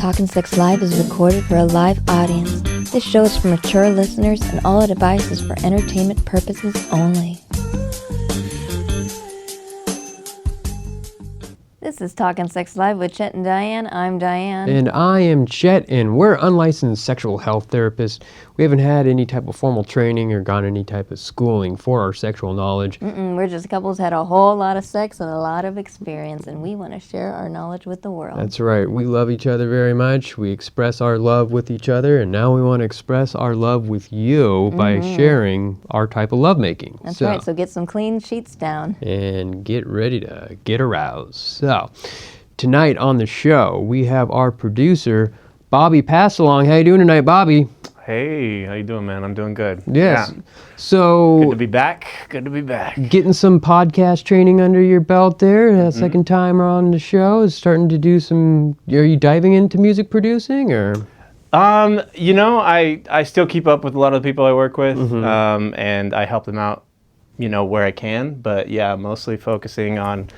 Talkin' Sex Live is recorded for a live audience. This show is for mature listeners, and all advice is for entertainment purposes only. This is Talkin' Sex Live with Chet and Diane. I'm Diane. And I am Chet, and we're unlicensed sexual health therapists. We haven't had any type of formal training or gone any type of schooling for our sexual knowledge. We're just couples had a whole lot of sex and a lot of experience, and we want to share our knowledge with the world. That's right. We love each other very much. We express our love with each other, and now we want to express our love with you by sharing our type of lovemaking. That's right. So get some clean sheets down. And get ready to get aroused. So, tonight on the show, we have our producer, Bobby Pastalong. How you doing tonight, Bobby? Hey, how you doing, man? I'm doing good. Yes. Yeah. So, Good to be back. Good to be back. getting some podcast training under your belt there. Second time on the show, is starting to do some. Are you diving into music producing or? I still keep up with a lot of the people I work with, and I help them out, where I can. But yeah, mostly focusing on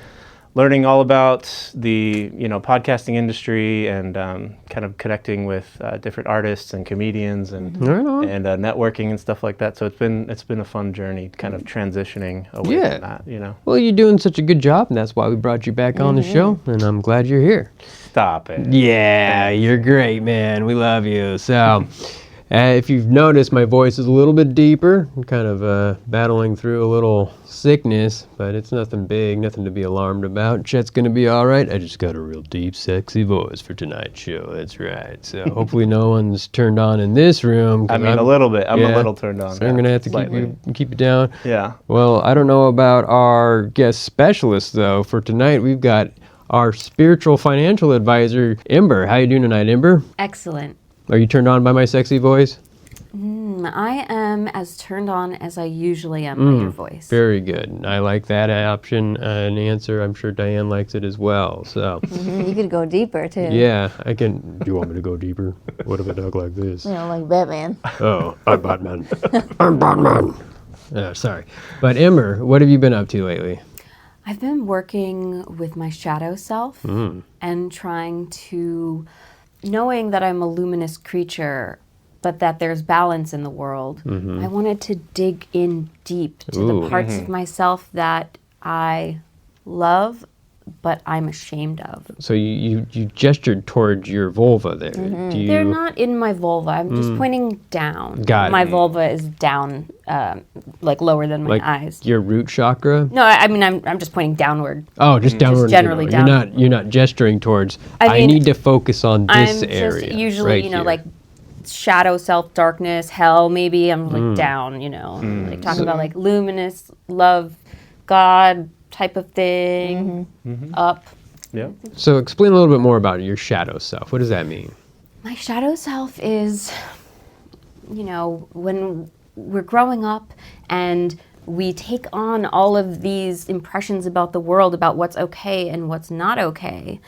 learning all about the podcasting industry and kind of connecting with different artists and comedians and networking and stuff like that. So it's been a fun journey, kind of transitioning away from that. Well, you're doing such a good job, and that's why we brought you back on the show. And I'm glad you're here. Stop it. Yeah, you're great, man. We love you. So. If you've noticed, my voice is a little bit deeper. I'm kind of battling through a little sickness, but it's nothing big, nothing to be alarmed about. Chet's going to be all right. I just got a real deep, sexy voice for tonight's show. That's right. So hopefully no one's turned on in this room. I mean, a little bit. I'm a little turned on. So I'm going to have to keep you down. Yeah. Well, I don't know about our guest specialist, though. For tonight, we've got our spiritual financial advisor, Ember. How you doing tonight, Ember? Excellent. Are you turned on by my sexy voice? I am as turned on as I usually am by your voice. Very good. I like that option and answer. I'm sure Diane likes it as well. So You could go deeper, too. yeah, I can. Do you want me to go deeper? What if I talk like this? Like Batman. Oh, I'm Batman. I'm Batman. Sorry. But Ember, what have you been up to lately? I've been working with my shadow self and trying to, knowing that I'm a luminous creature, but that there's balance in the world, I wanted to dig in deep to the parts of myself that I love, but I'm ashamed of. So you gestured towards your vulva there. Do you... They're not in my vulva. I'm just pointing down. Got it. My vulva is down, like lower than my eyes. Your root chakra? No, I mean I'm just pointing downward. Oh, just downward. Just generally down. You're not gesturing towards. I mean, need to focus on this I'm area. Just usually, right here. like shadow, self, darkness, hell. Maybe I'm like down. Like talking about like luminous, love, God type of thing. Up. Yeah. So explain a little bit more about your shadow self. What does that mean? My shadow self is, when we're growing up and we take on all of these impressions about the world, about what's okay and what's not okay.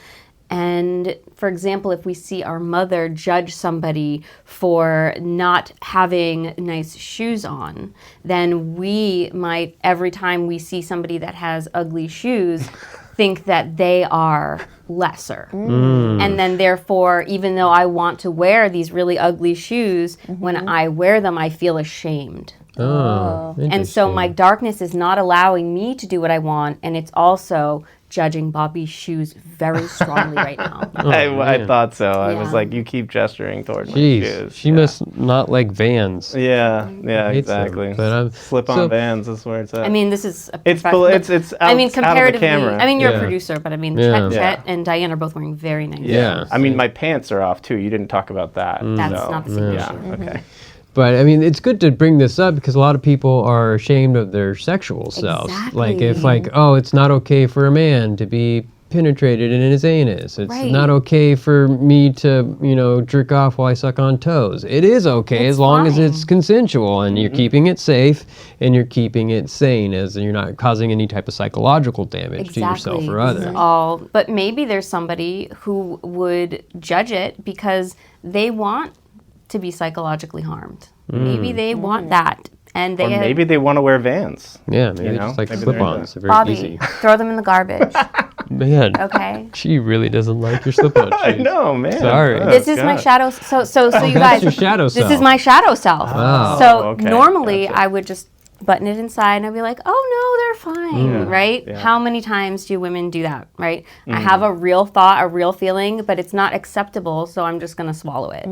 And for example, if we see our mother judge somebody for not having nice shoes on, then we might, every time we see somebody that has ugly shoes, think that they are lesser. And then therefore, even though I want to wear these really ugly shoes, when I wear them, I feel ashamed. And so my darkness is not allowing me to do what I want, and it's also judging Bobby's shoes very strongly right now. I thought so. I was like, you keep gesturing toward my shoes. She must not like Vans. Yeah, exactly. But slip-on Vans is where it's at. I mean, this is a it's comparatively, out of the camera. I mean, you're a producer, but I mean, Chet and Diane are both wearing very nice shoes. I mean, my pants are off too. You didn't talk about that. That's not the same issue. Okay. But I mean, it's good to bring this up because a lot of people are ashamed of their sexual selves. Like if it's not okay for a man to be penetrated in his anus. It's not okay for me to, jerk off while I suck on toes. It is okay as long as it's consensual and you're keeping it safe and you're keeping it sane as you're not causing any type of psychological damage to yourself or others. But maybe there's somebody who would judge it because they want to be psychologically harmed. Maybe they want that. And or maybe they want to wear Vans. Yeah, maybe just like maybe slip-ons. They're very Bobby, easy. throw them in the garbage. Man. Okay. She really doesn't like your slip-on shoes. I know, man. Sorry. Oh, This is my God. shadow. So you That's guys. your shadow self. This is my shadow self. Oh, So okay. normally Gotcha. I would just button it inside and I'd be like, oh no, they're fine, right? Yeah. How many times do women do that, right? I have a real thought, a real feeling, but it's not acceptable, so I'm just gonna swallow it,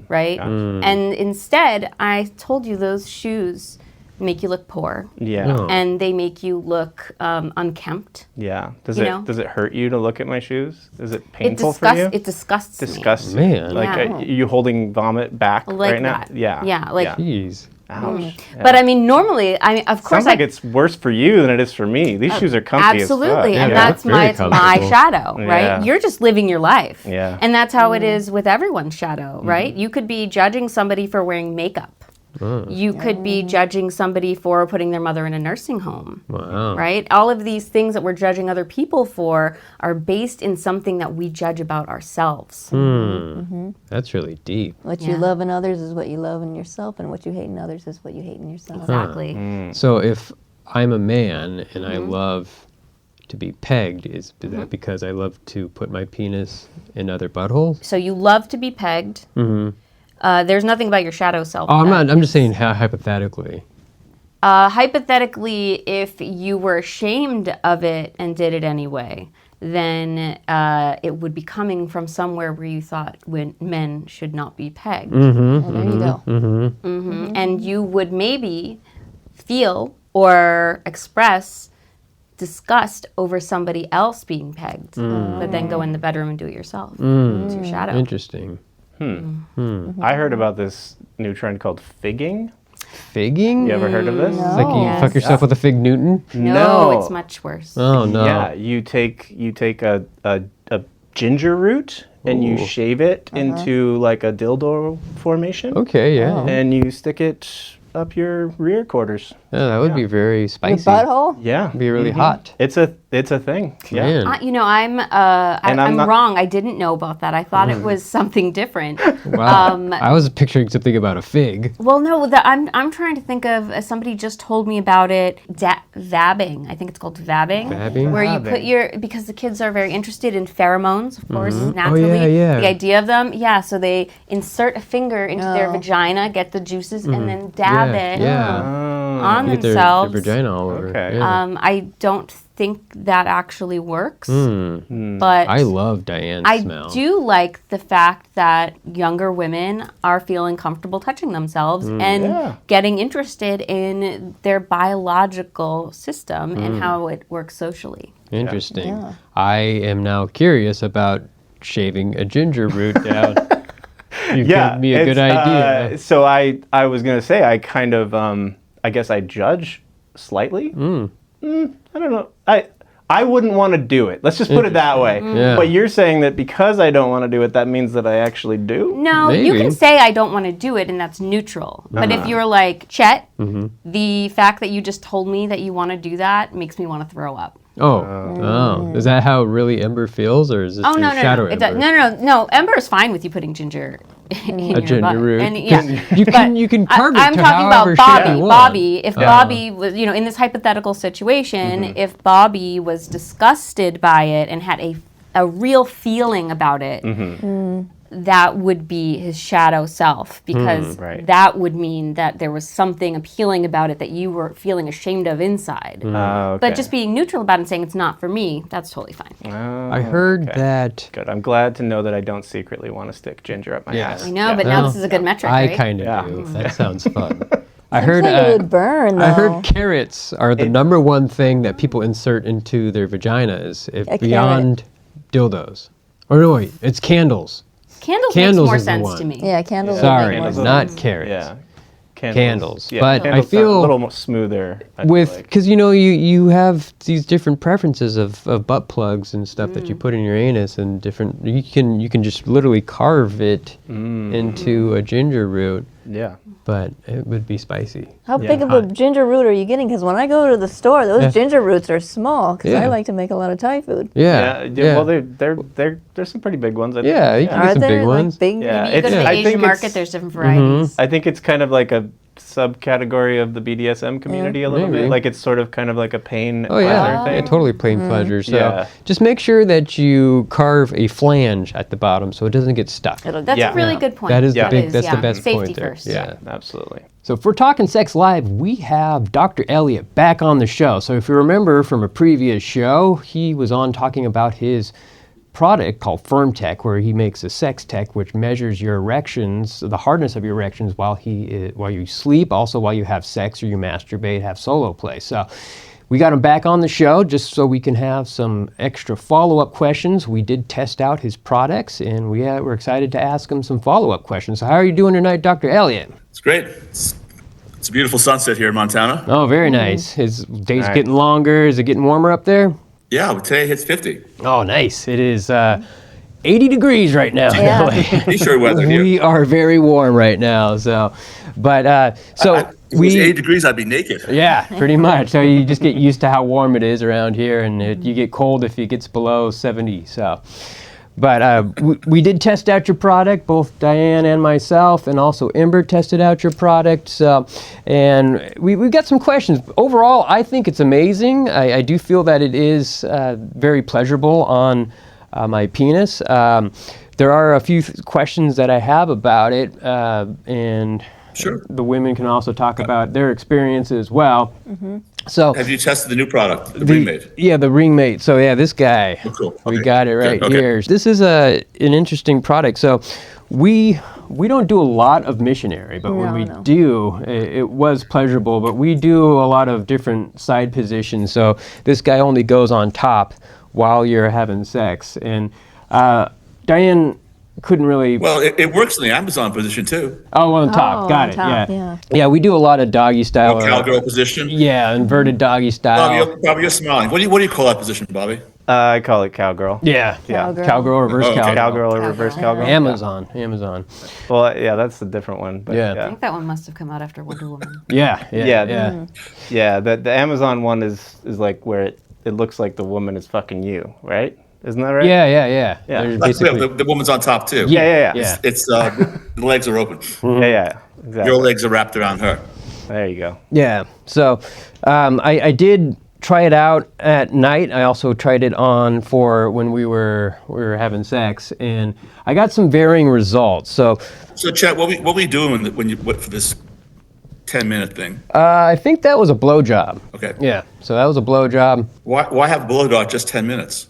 right? And instead, I told you those shoes make you look poor. Yeah. Oh. And they make you look unkempt. Yeah. Does You it know? does it hurt you to look at my shoes? Is it painful for you? It disgusts me. Disgusts. Man. Like Yeah. you holding vomit back Like right now? that. Yeah. Yeah, like- Jeez. Ouch. Yeah. But I mean, normally, of course, Sounds like it's worse for you than it is for me. These shoes are comfy absolutely, as fuck. and Yeah, that's very it's my comfortable. shadow, right? Yeah. You're just living your life, Yeah. and that's how it is with everyone's shadow, right? You could be judging somebody for wearing makeup. You could be judging somebody for putting their mother in a nursing home, Wow. right? All of these things that we're judging other people for are based in something that we judge about ourselves. That's really deep. What Yeah. you love in others is what you love in yourself, and what you hate in others is what you hate in yourself. Exactly. So if I'm a man and I love to be pegged, is that because I love to put my penis in other buttholes? So you love to be pegged. There's nothing about your shadow self. Oh, that I'm just saying hypothetically. Hypothetically, if you were ashamed of it and did it anyway, then it would be coming from somewhere where you thought when men should not be pegged. Well, there you go. And you would maybe feel or express disgust over somebody else being pegged, but then go in the bedroom and do it yourself. It's your shadow. Interesting. I heard about this new trend called figging. Figging? You ever heard of this? It's like you Yes. fuck yourself with a fig Newton? No, it's much worse. Oh, no. Yeah, you take a ginger root and you Ooh. shave it into like a dildo formation, Okay, yeah. and you stick it up your rear quarters. Yeah, that would be very Your spicy. butthole? Yeah, Be really hot. It's a thing. Yeah. Man. You know, I'm I'm not- wrong. I didn't know about that. I thought it was something different. Wow. I was picturing something about a fig. Well, no, I'm trying to think of somebody just told me about it. Vabbing, I think it's called vabbing. Vabbing? Where you put Vabbing. because the kids are very interested in pheromones, of course, naturally. yeah. The idea of them, so they insert a finger into their vagina, get the juices, and then dab it on Get their themselves. vagina all over. Okay. Yeah. I don't think that actually works, but I love Diane's I smell. do like the fact that younger women are feeling comfortable touching themselves and Yeah. getting interested in their biological system and how it works socially. Interesting. Yeah. I am now curious about shaving a ginger root down. You've given me a good idea. So I was gonna say I kind of I guess I judge slightly. I don't know. I wouldn't want to do it. Let's just put it that way. Yeah. But you're saying that because I don't want to do it, that means that I actually do? No, you Maybe. can say I don't want to do it and that's neutral. But if you're like, Chet, the fact that you just told me that you want to do that makes me want to throw up. Oh. Is that how really Ember feels, or is this Oh, your no, shadow no. Ember? No, Ember is fine with you putting ginger in your ginger butt. root. And, yeah. You can carve it I'm to talking however about shape Bobby. you want. Bobby, if Bobby was, in this hypothetical situation, if Bobby was disgusted by it and had a real feeling about it, that would be his shadow self, because Right. that would mean that there was something appealing about it that you were feeling ashamed of inside. Okay. But just being neutral about it and saying it's not for me, that's totally fine. I heard okay. that. Good. I'm glad to know that I don't secretly want to stick ginger up my Yeah. ass. I know, but now this is a good metric, I right? kind of Yeah. do. That sounds fun. I heard. Like it would burn, though. I heard carrots are the number one thing that people insert into their vaginas, if A beyond dildos. Or no, wait, it's candles. Candles Candles makes is more the sense one. to me. Yeah, candles. Sorry, would make more not sense. carrots. Yeah. Candles. Yeah, But I candles sound feel- a little more smoother. I feel With like. because you have these different preferences of butt plugs and stuff that you put in your anus, and different you can just literally carve it into a ginger root, Yeah. but it would be spicy. How Yeah. big of a ginger root are you getting? Because when I go to the store, those Yeah. ginger roots are small. Because I Yeah. like to make a lot of Thai food. Yeah. Well, there's some pretty big ones. I think. Yeah, you can Are get some there big ones. big? Yeah, Maybe you go to it's- the I Asian think market, it's- there's different varieties. I think it's kind of like subcategory of the BDSM community a little bit. Like it's sort of kind of like a pain pleasure thing. Yeah, totally pain pleasure. So just make sure that you carve a flange at the bottom so it doesn't get stuck. That's a really good point. That is the big. That's the best Safety point there. first. Yeah, absolutely. So if we're talking sex live, we have Dr. Elliot back on the show. So if you remember from a previous show, he was on talking about his product called Firm Tech, where he makes a sex tech which measures your erections, the hardness of your erections while you sleep, also while you have sex or you masturbate, have solo play. So we got him back on the show just so we can have some extra follow-up questions. We did test out his products, and we're excited to ask him some follow-up questions. So how are you doing tonight, Dr. Elliot? It's great. It's a beautiful sunset here in Montana. Oh, very nice. His day's getting longer. Is it getting warmer up there? Yeah, today hits 50. Oh, nice. It is 80 degrees right now. Yeah. T-shirt weather here. We are very warm right now. So, but if it was 80 degrees, I'd be naked. Yeah, pretty much. So you just get used to how warm it is around here, and you get cold if it gets below 70. So, but we did test out your product, both Diane and myself, and also Ember tested out your product. So, and we've got some questions. Overall, I think it's amazing. I do feel that it is very pleasurable on my penis. There are a few questions that I have about it, and sure, the women can also talk about their experience as well. Mm-hmm. So, have you tested the new product, the Ringmate? Yeah, the Ringmate. So yeah, this guy, cool. We got it right here. This is an interesting product. So we don't do a lot of missionary, but when we do, it was pleasurable. But we do a lot of different side positions. So this guy only goes on top while you're having sex. And Diane couldn't really... Well, it works in the Amazon position, too. Oh, on top. Got it. Top, yeah. Yeah, we do a lot of doggy style. Cowgirl position. Yeah, inverted doggy style. Bobby, you're smiling. What do you call that position, Bobby? I call it cowgirl. Yeah. Cowgirl, reverse cowgirl. Cowgirl or reverse cowgirl. Amazon. Well, yeah, that's a different one. But I think that one must have come out after Wonder Woman. Yeah. The Amazon one is like where it looks like the woman is fucking you, right? Isn't that right? Yeah. The woman's on top, too. Yeah. It's the legs are open. Yeah, exactly. Your legs are wrapped around her. There you go. Yeah. So I did try it out at night. I also tried it on for when we were having sex, and I got some varying results. So Chet, what were you doing for this 10-minute thing? I think that was a blowjob. Okay. Yeah. So that was a blowjob. Why have a blowjob just 10 minutes?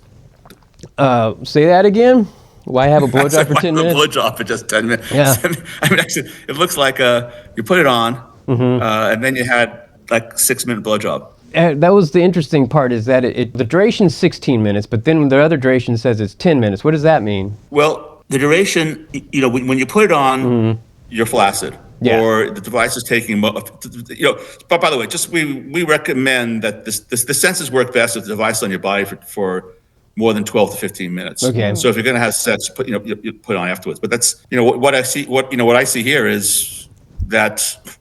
Say that again. Why have a blowjob for 10 minutes? A blowjob for just 10 minutes. Yeah. I mean, actually, it looks like you put it on, and then you had like 6-minute blowjob. That was the interesting part, is that the duration's 16 minutes, but then the other duration says it's 10 minutes. What does that mean? Well, the duration, when you put it on, you're flaccid. Yeah. Or the device is taking, but by the way, just we recommend that the sensors work best with the device on your body for more than 12 to 15 minutes. Okay. So if you're going to have sex, you put it on afterwards. But that's, what I see. What I see here is that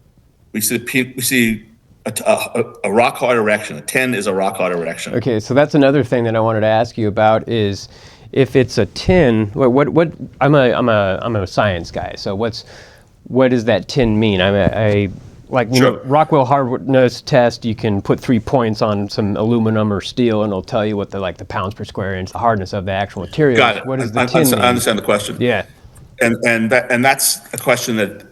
we see a rock hard erection. A 10 is a rock hard erection. Okay, so that's another thing that I wanted to ask you about is if it's a 10. What? I'm a science guy. So what does that 10 mean? Rockwell hardness test, you can put 3 points on some aluminum or steel, and it'll tell you what the pounds per square inch, the hardness of the actual material. Got it. What does the 10 mean? I understand the question. Yeah. And that's a question that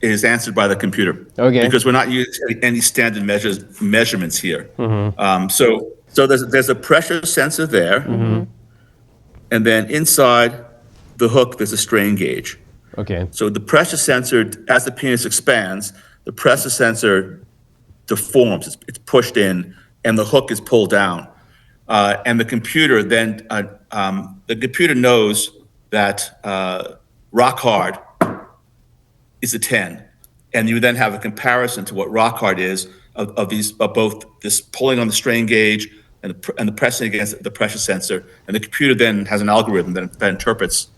is answered by the computer. Okay. Because we're not using any standard measurements here. So there's a pressure sensor there, and then inside the hook there's a strain gauge. Okay. So the pressure sensor, as the penis expands, the pressure sensor deforms. It's pushed in, and the hook is pulled down. And the computer then, the computer knows that rock hard is a 10, and you then have a comparison to what rock hard is of both this pulling on the strain gauge and the pressing against the pressure sensor. And the computer then has an algorithm that interprets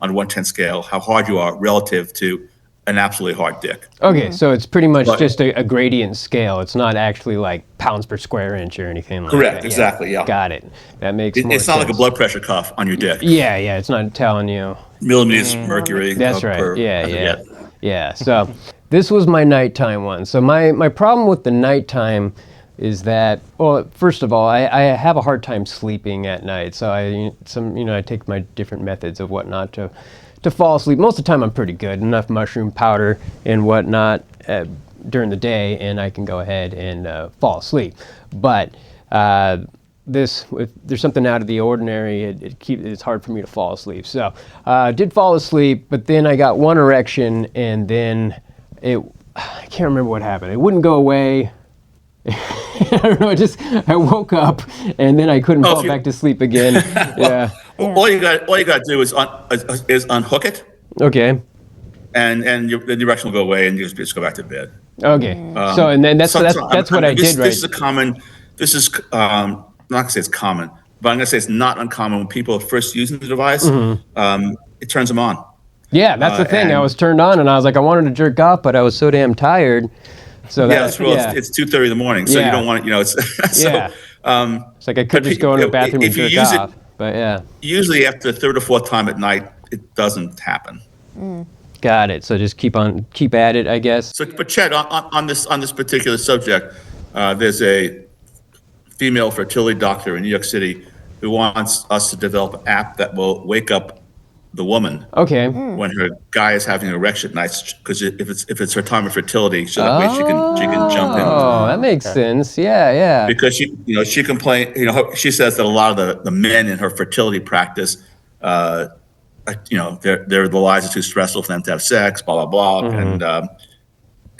on a 1/10 scale how hard you are relative to an absolutely hard dick. Okay, so it's pretty much just a gradient scale. It's not actually like pounds per square inch or anything like that. Correct, exactly, yeah. Got it. That makes more sense. It's not like a blood pressure cuff on your dick. Yeah, it's not telling you. Millimeters mercury. That's right. Yeah. So This was my nighttime one. So my problem with the nighttime is that, well, first of all, I have a hard time sleeping at night. So I take my different methods of whatnot to fall asleep. Most of the time I'm pretty good, enough mushroom powder and whatnot during the day, and I can go ahead and fall asleep. But if there's something out of the ordinary, it's hard for me to fall asleep. So I did fall asleep, but then I got one erection, and then I can't remember what happened. It wouldn't go away. I don't know. I woke up and then I couldn't fall back to sleep again. Yeah. All you got to do is unhook it. Okay. And then the erection will go away, and you just go back to bed. Okay. So and then that's what I did. Right. This is a common. This is I'm not gonna say it's common, but I'm gonna say it's not uncommon when people are first using the device. It turns them on. Yeah, that's the thing. I was turned on, and I was like, I wanted to jerk off, but I was so damn tired. So it's 2:30 in the morning, so you don't want it. It's it's like I could just go in the bathroom and jerk off. But yeah, usually after the third or fourth time at night, it doesn't happen. Got it. So just keep at it, I guess. So, but Chet, on this particular subject, there's a female fertility doctor in New York City who wants us to develop an app that will wake up the woman when her guy is having an erection at night, because if it's her time of fertility, so that way she can jump in. Oh, that makes sense. Yeah. Because she complained. She says that a lot of the men in her fertility practice, their lives are too stressful for them to have sex, blah blah blah,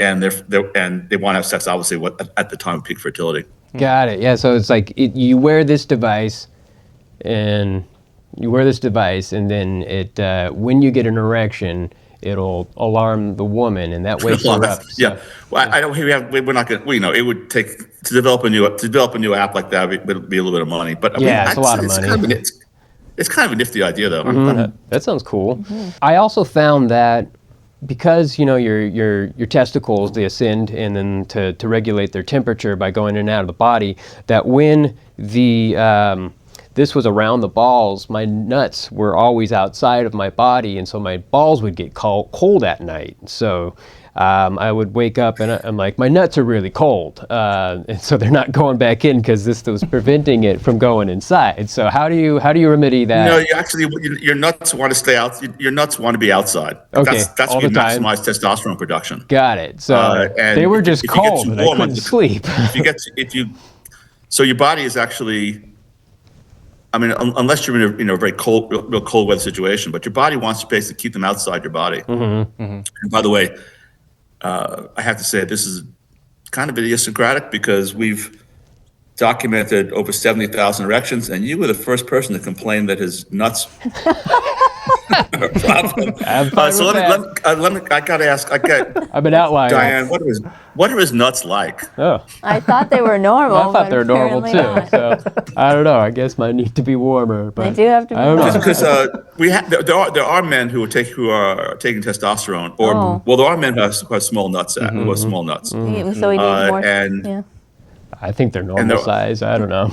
and they want to have sex obviously at the time of peak fertility. Got it. Yeah. So it's like you wear this device, and then it when you get an erection, it'll alarm the woman, and that wakes her up. So. Yeah. Well, we're not going to. It would take to develop a new app like that. It would be a little bit of money, but it's a lot of money. It's kind of a nifty idea, though. That sounds cool. I also found that because your testicles, they ascend, and then to regulate their temperature by going in and out of the body, that when this was around the balls, my nuts were always outside of my body, and so my balls would get cold at night. So I would wake up and I'm like, my nuts are really cold, and so they're not going back in because this was preventing it from going inside. So how do you remedy that? Your nuts want to stay out. Your nuts want to be outside. Okay, that's all how you the time. maximize testosterone production. Got it. So they were just cold, and I couldn't sleep. So your body is actually. I mean, unless you're in a very real cold weather situation, but your body wants to basically keep them outside your body. And by the way, I have to say this is kind of idiosyncratic because we've documented over 70,000 erections, and you were the first person to complain that his nuts are a problem. I got to ask. I've been outlining. Diane, what are his nuts like? Oh, I thought they were normal. I thought they were normal too. Not. So I don't know. I guess mine need to be warmer. But They do have to be warmer. Because there are men who are taking testosterone, there are men who have small nuts. Who have small nuts. So we need more. I think they're normal size. I don't know.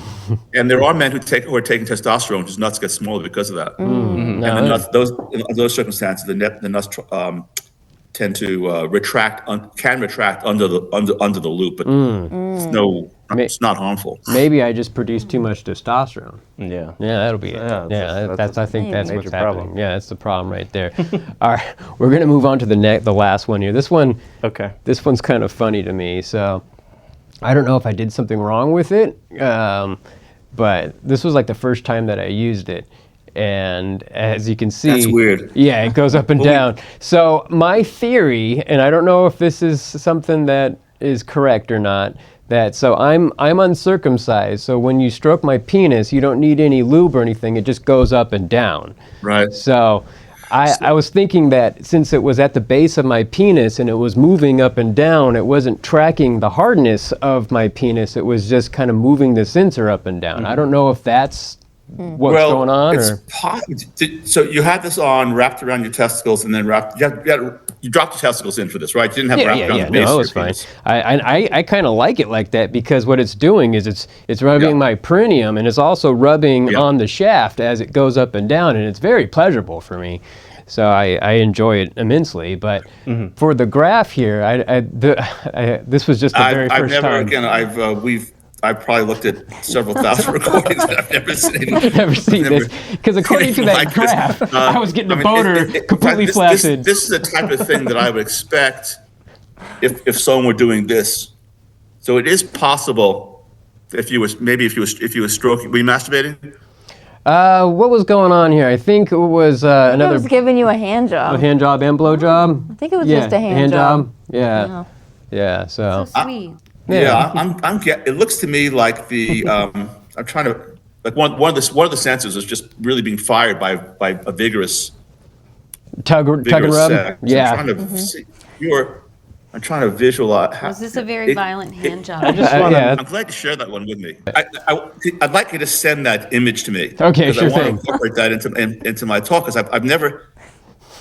And there are men who are taking testosterone whose nuts get smaller because of that. And the nuts, in those circumstances, the nuts tend to retract under the loop, but it's not harmful. Maybe I just produce too much testosterone. Yeah, that'll be it. I think that's what's happening. Problem. Yeah, that's the problem right there. All right, we're gonna move on to the last one here. This one's kind of funny to me. So I don't know if I did something wrong with it, but this was like the first time that I used it. And as you can see, that's weird. Yeah, it goes up and down. So my theory, and I don't know if this is something that is correct or not, so I'm uncircumcised. So when you stroke my penis, you don't need any lube or anything. It just goes up and down. Right. So I was thinking that since it was at the base of my penis and it was moving up and down, it wasn't tracking the hardness of my penis. It was just kind of moving the sensor up and down. I don't know if that's what's going on. So you had this on wrapped around your testicles, and then you dropped the testicles in for this, right? You didn't have it wrapped around the base. No, it's fine. I kind of like it like that because what it's doing is it's rubbing my perineum, and it's also rubbing on the shaft as it goes up and down, and it's very pleasurable for me. So I enjoy it immensely. But for the graph here, this was just the very I've first never, time. again, I've probably looked at several thousand recordings that I've never seen. Never seen this, because according to that like this. graph, I was getting a mean, boner completely this, flaccid. This is the type of thing that I would expect if someone were doing this. So it is possible if you were stroking. Were you masturbating? What was going on here? I think it was I another was giving you a hand job. a hand job and blow job. I think it was just a hand job. Yeah. Yeah. So. So sweet. Yeah, it looks to me like the I'm trying to like one of the sensors is just really being fired by a vigorous Tug and rub. sex. Yeah. I'm trying to see I'm trying to visualize. Was this a very violent hand job? I'm glad to share that one with me. I'd like you to send that image to me. Okay, sure I want thing. to incorporate that into my talk because I've never.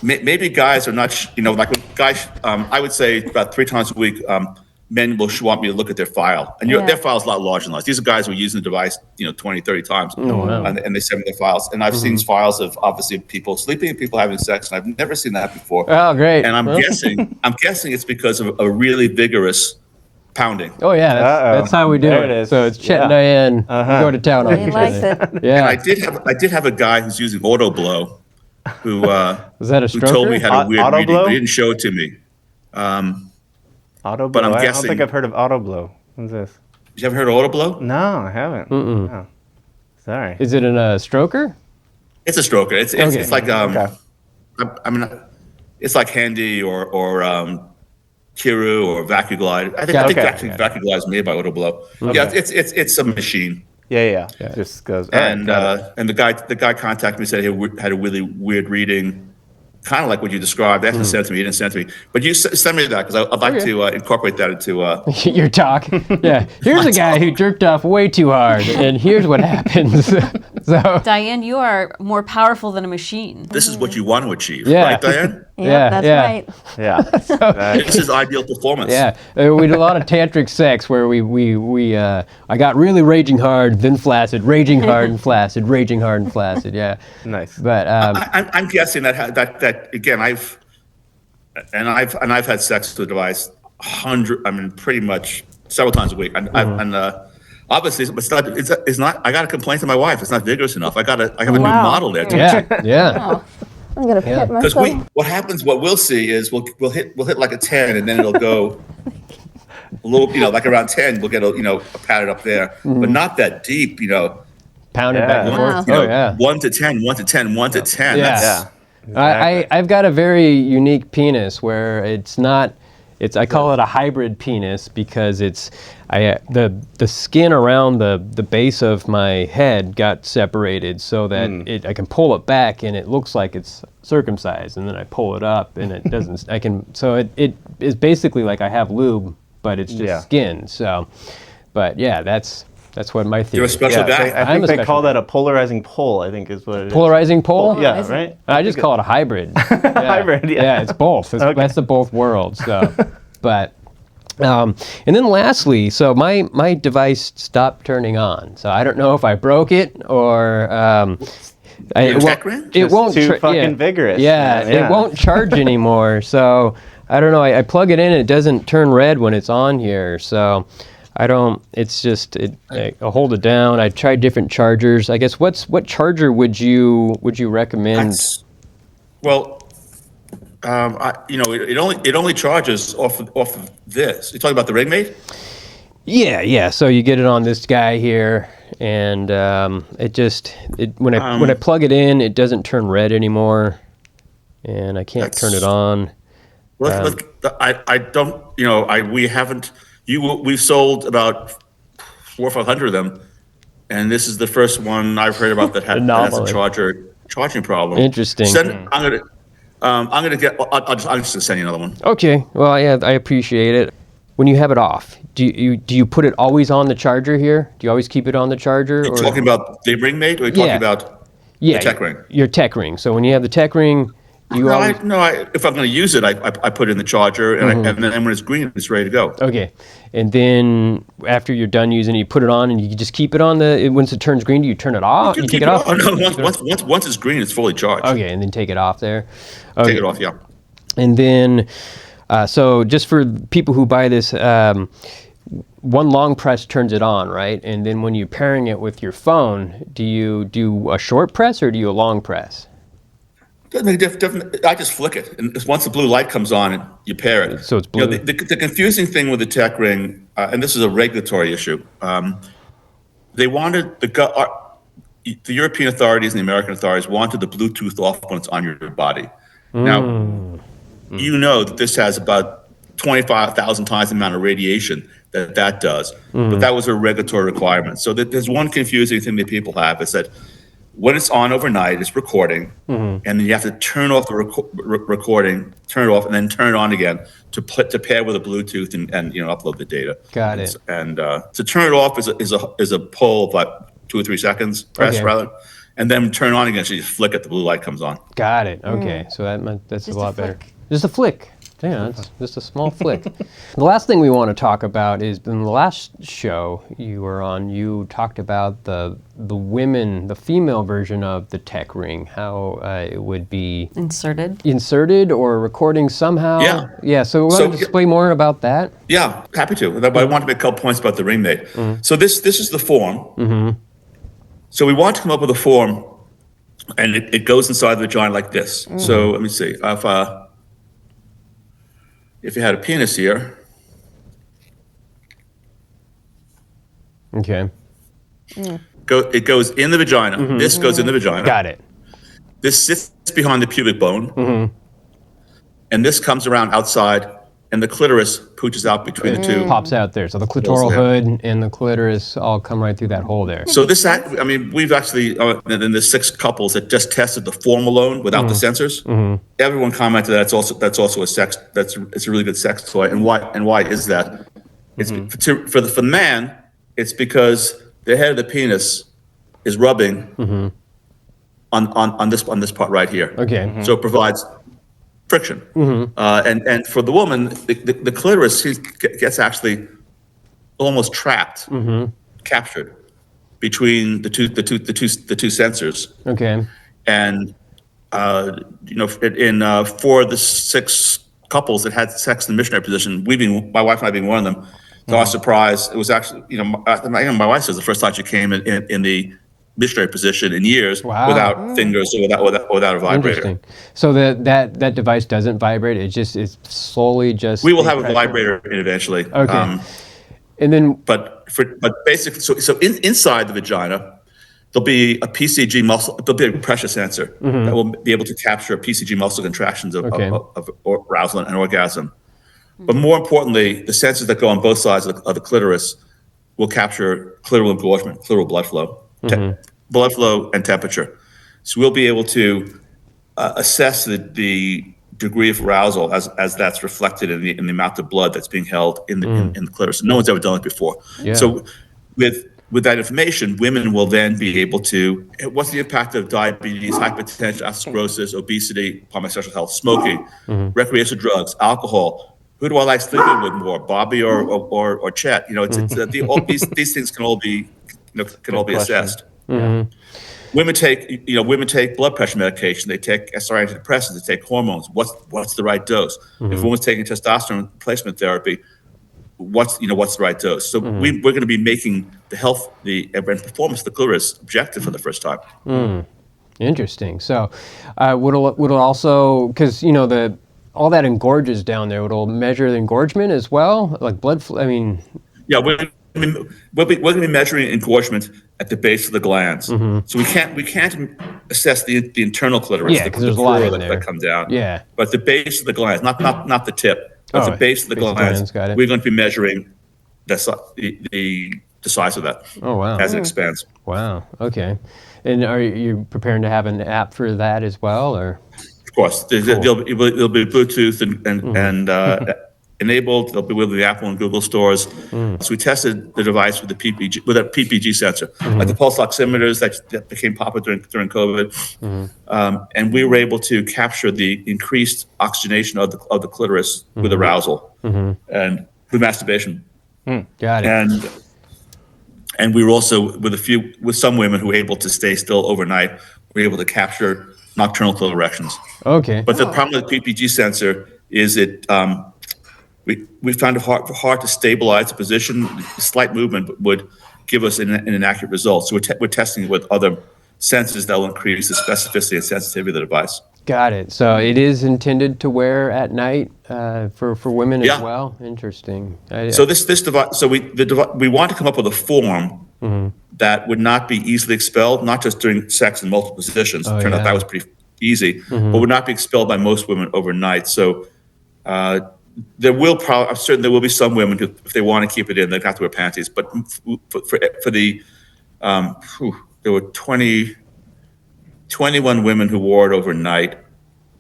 Maybe guys are not, like when guys. I would say about 3 times a week. Men will want me to look at their file, and their file is a lot larger than ours. These are guys who are using the device, 20, 30 times, and they send me their files. And I've seen files of obviously people sleeping and people having sex, and I've never seen that before. Oh, great. And I'm guessing it's because of a really vigorous pounding. Oh yeah, that's how we do There it. it is. So it's Chet and Diane. Go to town on He each likes other. it. Yeah. And I did have a guy who's using auto blow, who Was that a who told me stroker? had a weird Auto reading, blow? but he didn't show it to me. Auto blow. But I'm I don't guessing- think I've heard of auto blow. What's this? You ever heard of auto blow? No, I haven't. No. Sorry. Is it in a stroker? It's a stroker. It's like Okay. I mean, it's like Handy or Kiru or VacuGlide. I think Okay. actually VacuGlide is made by auto blow. Yeah, it's a machine. Yeah. Just goes. all right, And got it. and the guy contacted me and said he had a really weird reading, kind of like what you described. They actually sent it to me. He didn't send it to me. But you send me that because I'd like to incorporate that into. Your talk. Yeah. Here's a guy who jerked off way too hard, and here's what happens. So. Diane, you are more powerful than a machine. This is what you want to achieve, Yeah. right, Diane? Yeah, that's right. Yeah. This is ideal performance. Yeah, we did a lot of tantric sex where I got really raging hard, then flaccid, raging hard and flaccid, raging hard and flaccid. Yeah. Nice. But I'm guessing that again. I've had sex with the device pretty much several times a week, and obviously it's not. I got to complain to my wife. It's not vigorous enough. I have a new model there. yeah. I'm gonna pit Because myself. what we'll see is we'll hit like a 10, and then it'll go a little, like around 10, we'll get a pattern up there, but not that deep, Pounded back and Wow. forth. 1 to 10, 1 to 10, 1 to 10. Yeah. That's, I've got a very unique penis where I call it a hybrid penis because the skin around the base of my head got separated so that I can pull it back and it looks like it's circumcised, and then I pull it up and it doesn't. It is basically like I have lube, but it's just skin. So, but yeah, that's what my theory. You're a special guy. I I'm think a they call special that a polarizing pole, I think is what it is. Polarizing pole? Yeah, right? I just call it a hybrid. Yeah. Hybrid, yeah. Yeah, it's both. That's the both worlds. So, but, and then lastly, so my device stopped turning on. So I don't know if I broke it or it won't. Too fucking vigorous. Yeah, Yeah. it won't charge anymore. So I don't know. I plug it in and it doesn't turn red when it's on here. So. I don't. It's just. I hold it down. I tried different chargers. I guess. What charger would you recommend? it only charges off of this. You're talking about the ring-mate? Yeah. So you get it on this guy here, and when I plug it in, it doesn't turn red anymore, and I can't turn it on. I don't. We haven't. We've sold about 400 or 500 of them, and this is the first one I've heard about that has a charging problem. Interesting. I'm just gonna send you another one. Okay. Well, yeah, I appreciate it. When you have it off, do you put it always on the charger here? Do you always keep it on the charger? Are you talking about the ring mate, or are you talking about the tech ring? Your tech ring. So when you have the tech ring, You always... If I'm going to use it, I put it in the charger, and then when it's green, it's ready to go. Okay, and then after you're done using it, you put it on, and you just keep it on once it turns green. Do you turn it off? You take it off? Once it's green, it's fully charged. Okay, and then take it off there. Okay. Take it off, yeah. And then, so just for people who buy this, one long press turns it on, right? And then when you're pairing it with your phone, do you do a short press or do you a long press? I just flick it, and once the blue light comes on, you pair it. So it's blue. The confusing thing with the tech ring, and this is a regulatory issue, they wanted the European authorities and the American authorities wanted the Bluetooth off when it's on your body. Now, you know that this has about 25,000 times the amount of radiation that does, but that was a regulatory requirement. So there's one confusing thing that people have is that when it's on overnight, it's recording, and then you have to turn off the recording, turn it off, and then turn it on again to pair with a Bluetooth and upload the data. Got it. And to turn it off is a pull of like 2 or 3 seconds, press rather, and then turn on again. So you flick it, the blue light comes on. Got it. Okay, so that's just a lot better. Just a flick. Yeah, it's just a small flick. The last thing we want to talk about is in the last show you were on, you talked about the female version of the tech ring, how it would be inserted or recording somehow. Yeah. So we want to explain more about that. Yeah, happy to. But I want to make a couple points about the ring mate. So this is the form. So we want to come up with a form, and it goes inside the vagina like this. So let me see. If you had a penis here. Okay. It goes in the vagina. This goes in the vagina. Got it. This sits behind the pubic bone. And this comes around outside, and the clitoris pooches out between the two. Pops out there. So the clitoral hood and the clitoris all come right through that hole there. So we've actually, in the 6 couples that just tested the form alone without the sensors, everyone commented that it's also it's a really good sex toy. And why is that? It's for the man, it's because the head of the penis is rubbing on this part right here. Okay. So it provides friction, and for the woman, the clitoris gets actually almost trapped, captured between the two sensors. Okay. And in 4 of the 6 couples that had sex in the missionary position, my wife and I being one of them, to our surprise, it was actually my wife says the first time she came in the missionary position in years without fingers or without a vibrator. Interesting. So that device doesn't vibrate. It's slowly just. We will have a vibrator in eventually. Okay. And then, but basically, so inside the vagina, there'll be a PCG muscle. There'll be a pressure sensor that will be able to capture PCG muscle contractions of arousal and orgasm. But more importantly, the sensors that go on both sides of the clitoris will capture clitoral engorgement, clitoral blood flow. Blood flow and temperature. So we'll be able to assess the degree of arousal as that's reflected in the amount of blood that's being held in the clitoris. No one's ever done it before. Yeah. So with that information, women will then be able to, what's the impact of diabetes, hypertension, atherosclerosis, obesity upon my sexual health, smoking, recreational drugs, alcohol. Who do I like sleeping with more, Bobby or Chet? All these things can all be assessed. Women take blood pressure medication. They take SRI antidepressants. They take hormones. What's the right dose? If a woman's taking testosterone replacement therapy, what's the right dose? So we're going to be making the health, and performance of the clitoris objective for the first time. Interesting. So, would it also, because all that engorges down there, it'll measure the engorgement as well, like blood flow. Yeah, we're going to be measuring engorgement at the base of the glands. So we can't assess the internal clitoris. Yeah, because there's a lot in there that come down. Yeah, but the base of the glands, not the tip, but the base of the glands. We're going to be measuring the size of that. Oh wow! As it expands. Wow. Okay. And are you preparing to have an app for that as well, or? Of course, there'll be Bluetooth enabled. They'll be with the Apple and Google stores. So we tested the device with a PPG sensor, like the pulse oximeters that became popular during COVID. And we were able to capture the increased oxygenation of the clitoris with arousal and with masturbation. Got it. And we were also with some women who were able to stay still overnight. We were able to capture nocturnal clitorerections. Okay. But the problem with the PPG sensor is we found it hard to stabilize the position. Slight movement would give us an inaccurate result. So we're testing it with other sensors that will increase the specificity and sensitivity of the device. Got it. So it is intended to wear at night for women as well. Interesting. So this device. So we want to come up with a form that would not be easily expelled, not just during sex in multiple positions. Turned out that was pretty easy, but would not be expelled by most women overnight. So I'm certain there will be some women who, if they want to keep it in, they'd have to wear panties. But for the there were 21 women who wore it overnight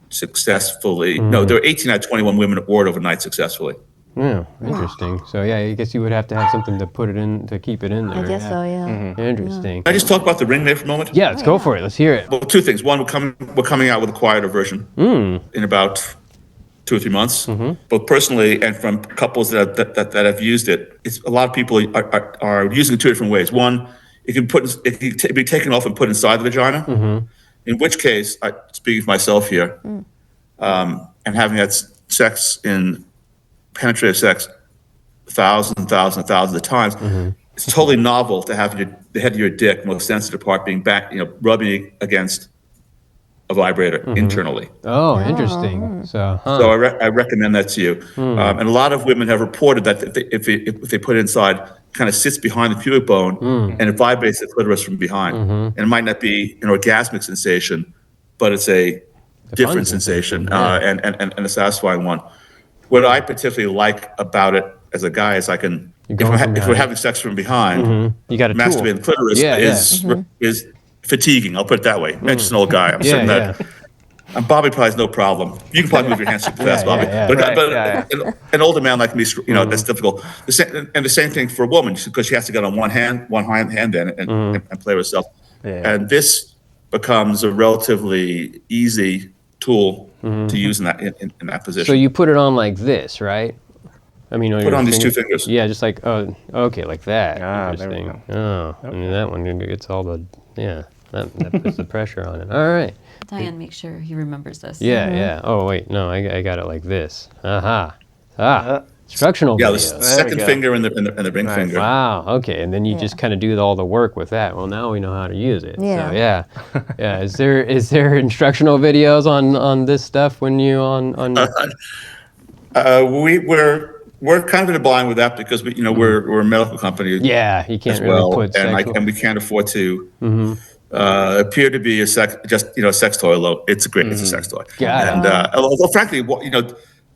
successfully. No, there were 18 out of 21 women who wore it overnight successfully. Yeah, interesting. So yeah, I guess you would have to have something to put it in, to keep it in there. I guess so, yeah. Interesting. Can I just talk about the ring there for a moment? Yeah, let's go for it. Let's hear it. Well, two things. One, we're coming out with a quieter version in about 2 or 3 months. Both personally and from couples that have used it, a lot of people are using it 2 different ways. One, it can be taken off and put inside the vagina. In which case, speaking for myself here, and having had sex in penetrative sex thousands of times, it's totally novel to have the head of your dick, most sensitive part, being back, rubbing against a vibrator internally. Oh, interesting. So I recommend that to you. And a lot of women have reported that if they put it inside, kind of sits behind the pubic bone and it vibrates the clitoris from behind. And it might not be an orgasmic sensation, but it's a different sensation and a satisfying one. What I particularly like about it as a guy is if we're having sex from behind, you got a masturbating the clitoris is fatiguing. I'll put it that way. I'm just an old guy. I'm certain that. And Bobby probably has no problem. You can probably move your hands super fast, Bobby. But an older man like me, that's difficult. The same thing for a woman, because she has to get on one hand then and play with herself. And this becomes a relatively easy tool to use in that position. So you put it on like this, right? I mean, put on these 2 fingers. Yeah, just like okay, like that. Interesting. I mean, that one gets all the that puts the pressure on it. All right. Diane, make sure he remembers this. Yeah. Oh wait, no, I got it like this. Instructional. Yeah, videos. the second finger and the ring finger. Wow. Okay, and then you just kind of do all the work with that. Well, now we know how to use it. Yeah. So yeah. Is there instructional videos on this stuff when you on? We're kind of in a bind with that because we're a medical company. Yeah, you can't really put and we can't afford to appear to be a sex toy. Although it's a sex toy. Although frankly,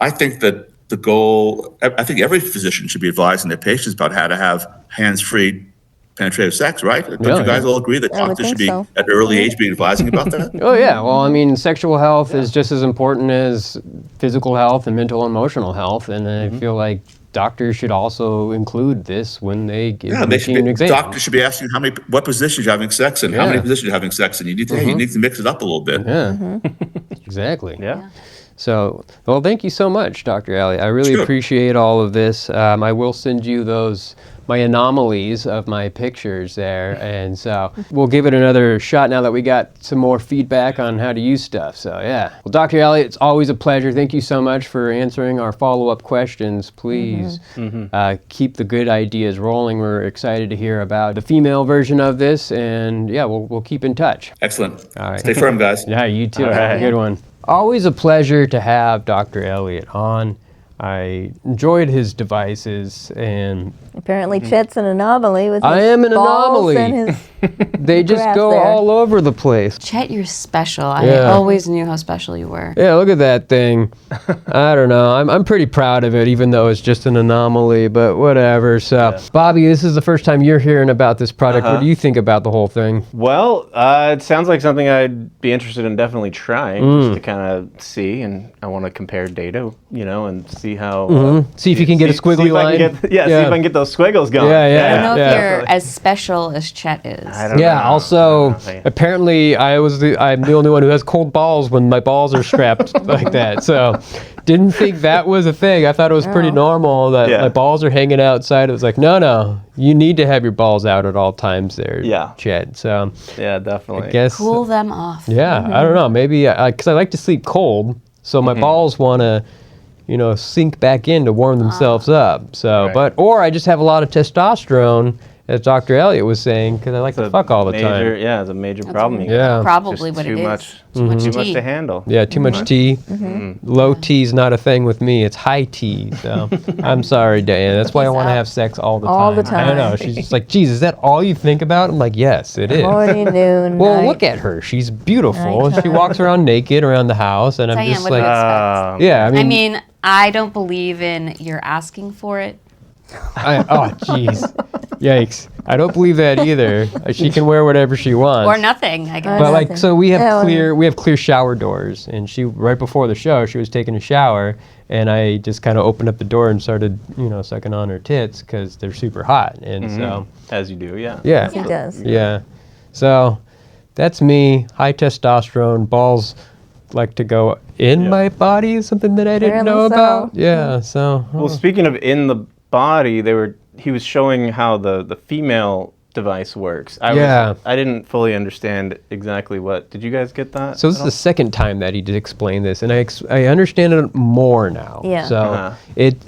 I think that the goal, I think every physician should be advising their patients about how to have hands-free penetrative sex, right? Don't you guys all agree that doctors should be at an early age be advising about that? Oh yeah. Well, I mean, sexual health is just as important as physical health and mental and emotional health, and I feel like doctors should also include this when they give an exam. Doctors should be asking what positions you're having sex in, how many positions you're having sex in. You need to mix it up a little bit. Yeah. Exactly. Yeah. So, well, thank you so much, Dr. Elliot. I really appreciate all of this. I will send you my anomalies of my pictures there, and so we'll give it another shot now that we got some more feedback on how to use stuff. So, yeah. Well, Dr. Elliot, it's always a pleasure. Thank you so much for answering our follow-up questions. Please keep the good ideas rolling. We're excited to hear about the female version of this, and yeah, we'll keep in touch. Excellent. All right. Stay firm, guys. Yeah, you too. Have a good one. Always a pleasure to have Dr. Elliot on. I enjoyed his devices, and apparently Chet's an anomaly with his I am an balls anomaly. and his they just go there. all over the place. Chet, you're special. I always knew how special you were. Yeah, look at that thing. I don't know. I'm pretty proud of it, even though it's just an anomaly, but whatever. So, Bobby, this is the first time you're hearing about this product. What do you think about the whole thing? Well, it sounds like something I'd be interested in definitely trying, just to kind of see, and I want to compare data, and see see how. See if you can get a squiggly line. See if I can get those squiggles going. Yeah. I don't know if you're as special as Chet is. I don't know. Also, apparently I'm the only one who has cold balls when my balls are strapped like that. So, didn't think that was a thing. I thought it was pretty normal that my balls are hanging outside. It was like, no, you need to have your balls out at all times there, Chet. So, yeah, definitely. I guess Cool them off. Yeah, I don't know. Maybe because I like to sleep cold, so my balls want to, sink back in to warm themselves up. So, or I just have a lot of testosterone, as Dr. Elliot was saying, because I like to fuck all the time. Yeah, it's a major problem. Probably what it is. Too much to handle. Yeah, too much tea. Low T is not a thing with me. It's high T. So I'm sorry, Diane. That's why I want to have sex all the time. All the time. I don't know. She's just like, geez, is that all you think about? I'm like, yes, it is. Morning, noon, Well, night. look at her. She's beautiful. Nighttime. She walks around naked around the house, and I'm Diane, just what do you like, expect? I I mean, mean, I don't believe in you're asking for it. oh, jeez. Yikes. I don't believe that either. She can wear whatever she wants. Or nothing, I guess. But like, so we have Yeah, clear shower doors, and she right before the show, she was taking a shower, and I just kind of opened up the door and started, sucking on her tits because they're super hot, and so As you do, yeah. yeah, He does. yeah. So that's me. High testosterone. Balls like to go in my body is something that I didn't know Apparently about. Yeah. So Well, speaking of in the body, he was showing how the female device works. I didn't fully understand exactly what. Did you guys get that? So this is the second time that he did explain this, and I understand it more now. Yeah. So it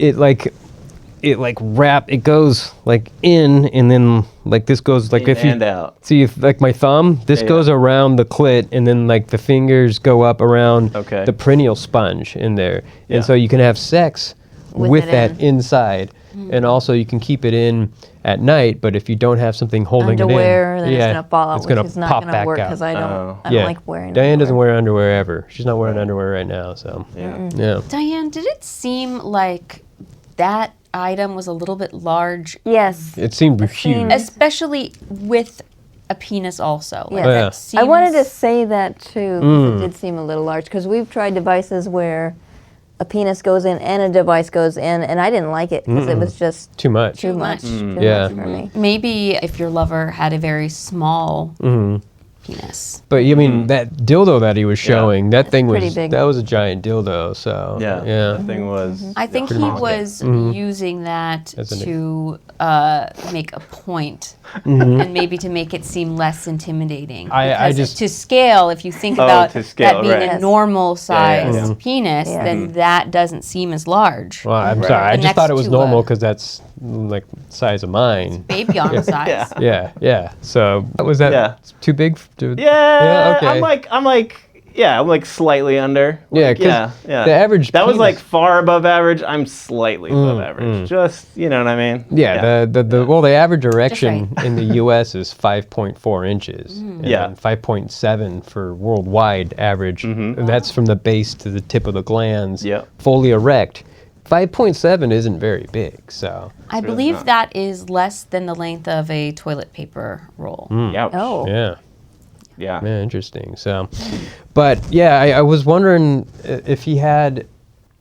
goes like in, and then like this goes like In and out. See, if like my thumb, this goes around the clit, and then like the fingers go up around the perineal sponge in there, and so you can have sex with that inside, and also you can keep it in at night. But if you don't have something holding Underwear, it in, then it's gonna fall out, it's gonna which is not pop gonna back work out. because I don't like wearing. Diane underwear. doesn't wear underwear ever. She's not wearing underwear right now, so yeah. Diane, did it seem like that item was a little bit large, Yes. It seemed huge. especially with a penis also? Like, Yeah. Yeah. that seems, I wanted to say that too, because it did seem a little large. Because we've tried devices where a penis goes in and a device goes in, and I didn't like it because it was just Too much. too much. Yeah. Too much for me. Maybe if your lover had a very small penis. But you mean that dildo that he was showing? That thing was pretty big. that was a giant dildo. So Yeah. yeah. The thing was. I think he was using that As an- to make a point and maybe to make it seem less intimidating. I Because just- to scale, if you think Oh, about to scale, that being right. a normal size yeah. penis, Yeah. then that doesn't seem as large. Well, I'm Right. sorry. I The just thought it next was to, normal because that's like the size of mine. Baby arm size. Yeah. Yeah. So was that Yeah. too big? To, Yeah, okay. I'm like slightly under. Yeah, Like, 'cause yeah. the average That was penis- like far above average. I'm slightly above average. Just, you know what I mean? Yeah, the average erection in the U.S. is 5.4 inches. And Yeah. then 5.7 for worldwide average. And that's from the base to the tip of the glands. Yep. Fully erect. 5.7 isn't very big, so. I believe that is less than the length of a toilet paper roll. Yeah. Oh. Yeah. Yeah. Yeah, interesting. So, but yeah, I was wondering if he had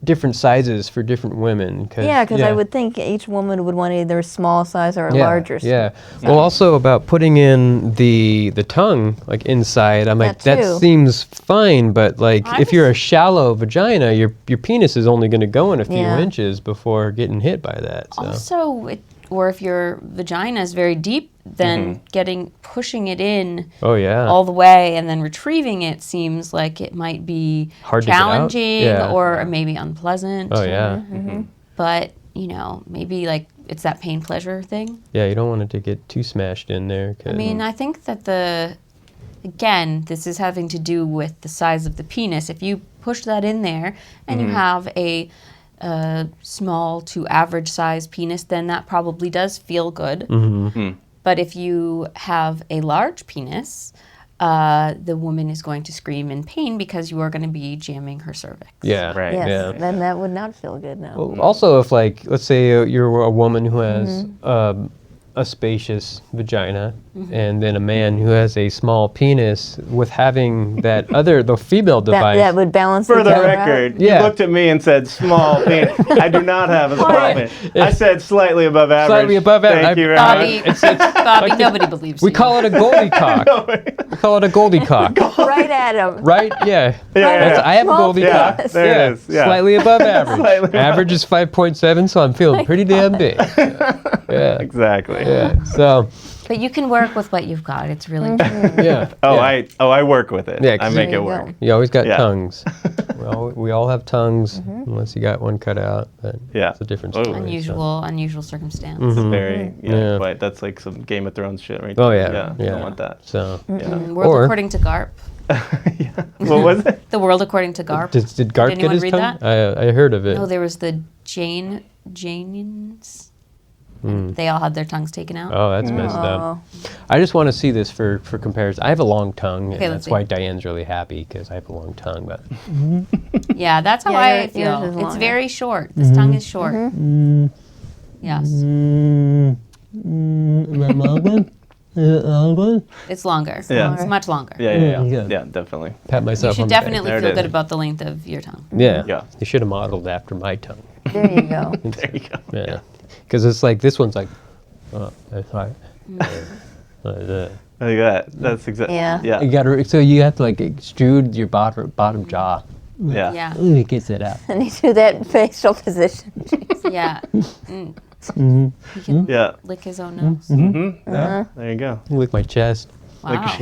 different sizes for different women. Yeah, because I would think each woman would want either a small size or a larger size. Yeah. Well, also about putting in the tongue like inside. I'm like, That that too. seems fine, but like I if you're a shallow vagina, your penis is only going to go in a few Yeah. inches before getting hit by that. So. Also, or if your vagina is very deep, then pushing it in Oh yeah. all the way and then retrieving it seems like it might be Hard to get out? challenging Yeah. or maybe unpleasant. Oh yeah. But, maybe like it's that pain pleasure thing. Yeah, you don't want it to get too smashed in there. I mean, I think that again, this is having to do with the size of the penis. If you push that in there and you have a small to average size penis, then that probably does feel good. But if you have a large penis, the woman is going to scream in pain because you are going to be jamming her cervix. yeah. Right. Yes, Yeah. then that would not feel good, no. Well, also, if like, let's say you're a woman who has a spacious vagina, and then a man who has a small penis with having the female device. That would balance For each the other record, out. you Yeah. looked at me and said small penis. I do not have a small Right. penis. I said slightly above average. Slightly above average. Thank you very Bobby, much. Bobby, nobody believes We you. call it a Goldie cock. We call it a Goldie cock. Right at him. Right? Yeah. Yeah. I have a Small Goldie penis. cock. Yeah, there it is. Yeah. Slightly above average. Slightly above. Average is 5.7, so I'm feeling pretty damn big. Yeah. Exactly. Yeah. So, But you can work with what you've got. It's really yeah. Oh, yeah. I work with it. Yeah, I 'cause make There it you work. go. You always got Yeah. tongues. We all have tongues, unless you got one cut out. But Yeah. it's a different Oh. story. unusual circumstance. Very, Yeah. Quite. That's like some Game of Thrones shit right Oh there. yeah. You don't want that. So, Yeah. World Or- according to Garp. What was it? The World according to Garp. did Garth Did get anyone his read tongue? that? I heard of it. No, there was the Janians. They all had their tongues taken out. Oh, that's messed up. Oh. I just want to see this for comparison. I have a long tongue, Okay, and let's that's why see. Diane's really happy because I have a long tongue. But Yeah, that's how Yeah, I yours feel. is It's longer. very short. This tongue is short. Yes. It's longer. Yeah. It's much longer. Yeah, definitely. pat You myself should on the back. definitely There it feel is. good about the length of your tongue. Yeah. Yeah. You should have modeled after my tongue. There you go. There you go. Yeah. Because it's like this one's like, that's right. Look at that. That's exactly. Yeah. Yeah. You gotta, so you have to like extrude your bottom jaw. Yeah. Yeah. Ooh, it gets it out. And you do that facial position. Yeah. He can Yeah. lick his own nose. Yeah. There you go. Lick my chest. Wow.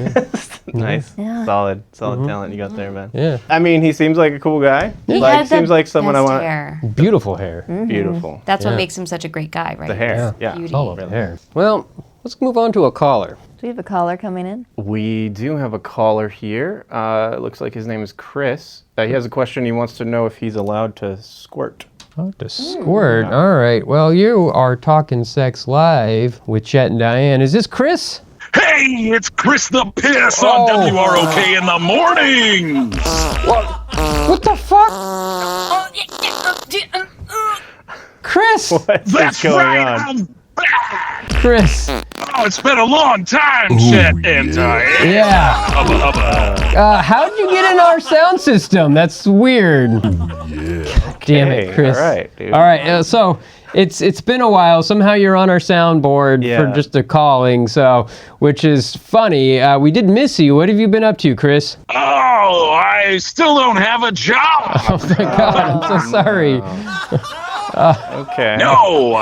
Nice. Yeah. Solid talent you got there, man. Yeah. I mean, he seems like a cool guy. He Like, had the seems like someone I best want. hair. Beautiful hair. Beautiful. That's what Yeah. makes him such a great guy, right? The hair. Yeah. Beauty. It's all over hair. Well, let's move on to a caller. Do we have a caller coming in? We do have a caller here. It looks like his name is Chris. He has a question. He wants to know if he's allowed to squirt. Oh, to squirt. All right. Well, you are talking sex live with Chet and Diane. Is this Chris? Hey, it's Chris the Piss on WROK in the morning. What the fuck? Chris! What's That's going right, on? I'm back. Chris. Oh, it's been a long time, Chet and Diane. Yeah. Hubba, hubba. How'd you get in our sound system? That's weird. Damn it, Okay, Chris. all right, dude. All right. So it's been a while. Somehow you're on our soundboard Yeah. for just a calling. So, which is funny. We did miss you. What have you been up to, Chris? Oh, I still don't have a job. Oh my God, I'm so sorry. Okay. No,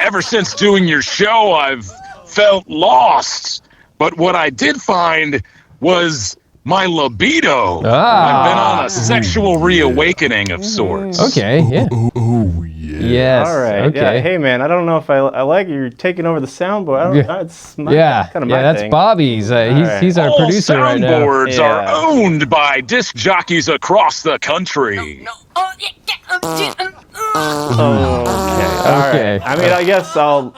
ever since doing your show, I've felt lost. But what I did find was my libido. I've been on a sexual reawakening of sorts. Okay. Yeah. Yes. All right. Okay. Yeah. Hey, man. I don't know if I like you're taking over the soundboard. I don't. Yeah. It's my, Yeah. kind of my Yeah. That's thing. Bobby's. right. He's our All producer right now. soundboards Yeah. are owned by disc jockeys across the country. Okay. Right. I mean, I guess I'll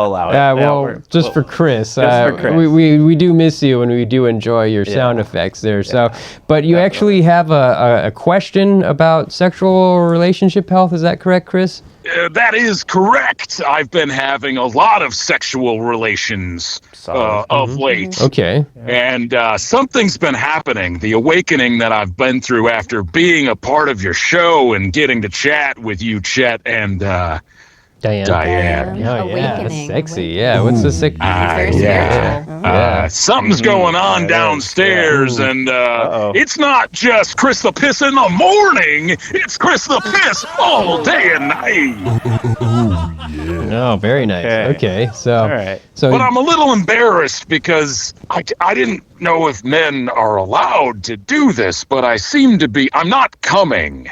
allow it. Yeah, well, just for Chris. for Chris. We do miss you and we do enjoy your sound effects there. So, but you actually have a question about sexual relationship health. Is that correct, Chris? That is correct. I've been having a lot of sexual relations of late. Okay. And something's been happening. The awakening that I've been through after being a part of your show and getting to chat with you, Chet, and Diane. Diane. Oh, yeah, that's Awakening. sexy. Yeah, what's the sick? Very yeah. spiritual. Something's going on Yeah, downstairs, and it's not just Chris the Piss in the morning. It's Chris the Piss all day and night. Oh, very nice. Okay, so All right. so But I'm a little embarrassed because I didn't know if men are allowed to do this, but I seem to be. I'm not coming.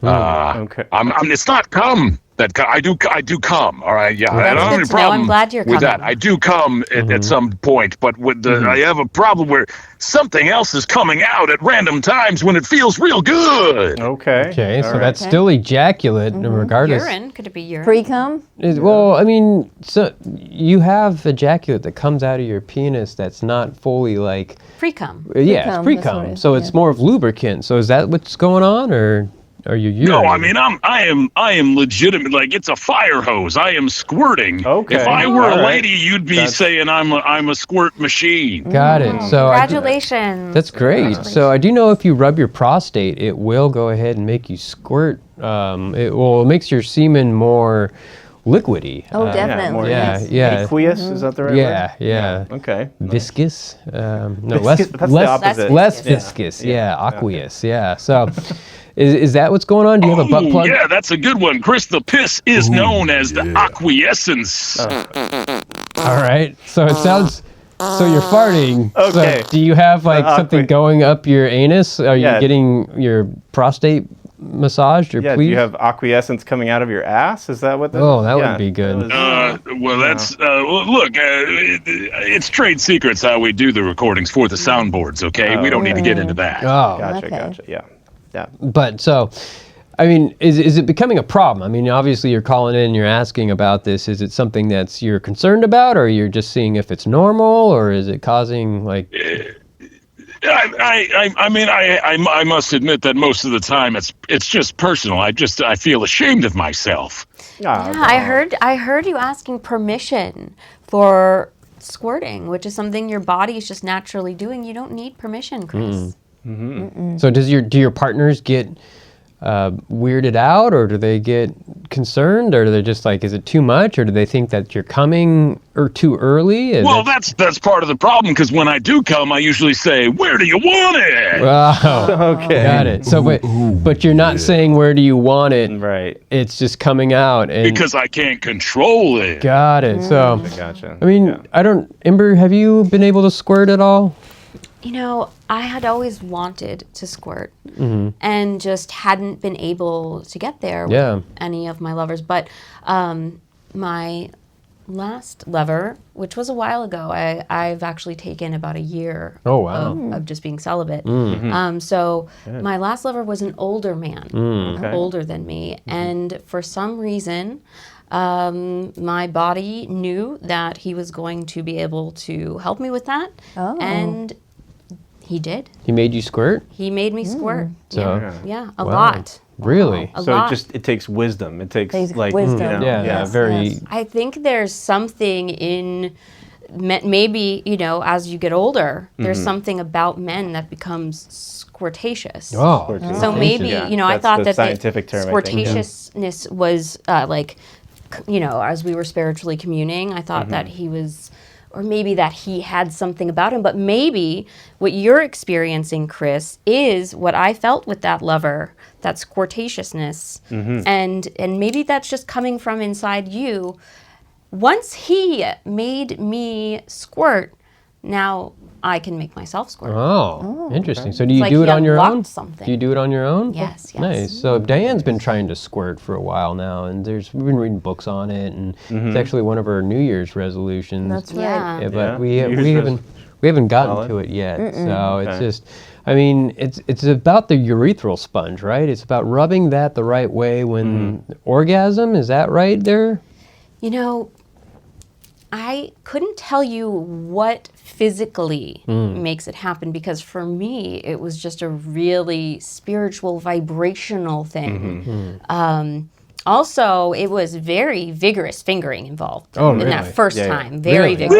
Okay. It's not come. I do come. All right. Yeah. I don't have good any to know. problem I'm glad you're with that. coming. I do come at some point, but with I have a problem where something else is coming out at random times when it feels real good. Okay. okay, All so right. that's still ejaculate, regardless. Urine. Could it be urine? Pre-cum? Well, I mean, so you have ejaculate that comes out of your penis that's not fully like. Pre-cum. Yeah, it's Pre-cum, that's what pre-cum. it is, So it's yeah. more of lubricant. So is that what's going on, or? are you urinating? No, I mean I am legitimate. Like it's a fire hose. I am squirting. Okay. If I were All a right. lady, you'd be saying I'm a squirt machine. Got it. So Congratulations. that's great. So I do know if you rub your prostate, it will go ahead and make you squirt. It makes your semen more liquidy. Oh, definitely. more Yeah. aqueous, is that the right word? Yeah. Okay. Viscous. No, That's the opposite. less viscous. Yeah, aqueous. Yeah. So, is that what's going on? Do you have a butt plug? Yeah, that's a good one, Chris. The piss is known as the acquiescence. All right. So it sounds. So you're farting. Okay. So do you have like something going up your anus? Are you getting your prostate massaged or Yeah, pleased? do you have acquiescence coming out of your ass? Is that what that Oh, that would be good. Well, that's look. It's trade secrets how we do the recordings for the soundboards. Okay, we don't need to get into that. Oh, Gotcha. Yeah. but so, I mean, is it becoming a problem? I mean, obviously you're calling in and you're asking about this. Is it something that's you're concerned about, or you're just seeing if it's normal, or is it causing like? I mean, I must admit that most of the time it's just personal. I feel ashamed of myself. Yeah, I heard you asking permission for squirting, which is something your body is just naturally doing. You don't need permission, Chris. So do your partners get weirded out, or do they get concerned, or do they just like, is it too much, or do they think that you're coming or too early? Well, that's part of the problem, because when I do come, I usually say, "Where do you want it?" Oh, Okay. got it. So, but you're not saying where do you want it? Right. It's just coming out, and Because I can't control it. got it. So, Gotcha. I mean, Ember, have you been able to squirt at all? You know, I had always wanted to squirt and just hadn't been able to get there with any of my lovers. But my last lover, which was a while ago, I've actually taken about a year of just being celibate. So my last lover was an older man, older than me. And for some reason, my body knew that he was going to be able to help me with that. And he did. He made you squirt? He made me squirt. So, Yeah, a lot. really? A So lot. it takes wisdom. It takes like wisdom. Very. I think there's something in maybe, as you get older, there's something about men that becomes squirtaceous. Oh, So maybe, I that's thought the that scientific term, I think. squirtatiousness was as we were spiritually communing, I thought that he was, or maybe that he had something about him, but maybe what you're experiencing, Chris, is what I felt with that lover, that squirtatiousness, and maybe that's just coming from inside you. Once he made me squirt, now I can make myself squirt. Oh, interesting. So do you like do he it on your own? unlocked something. Do you do it on your own? Yes. Nice. So Diane's been trying to squirt for a while now, and we've been reading books on it, and it's actually one of our New Year's resolutions. That's right. Yeah. But Yeah. we haven't gotten to it yet. So it's just, I mean, it's about the urethral sponge, right? It's about rubbing that the right way when orgasm. Is that right there? I couldn't tell you what physically makes it happen, because for me, it was just a really spiritual, vibrational thing. Also, it was very vigorous fingering involved in that first time. Very vigorous.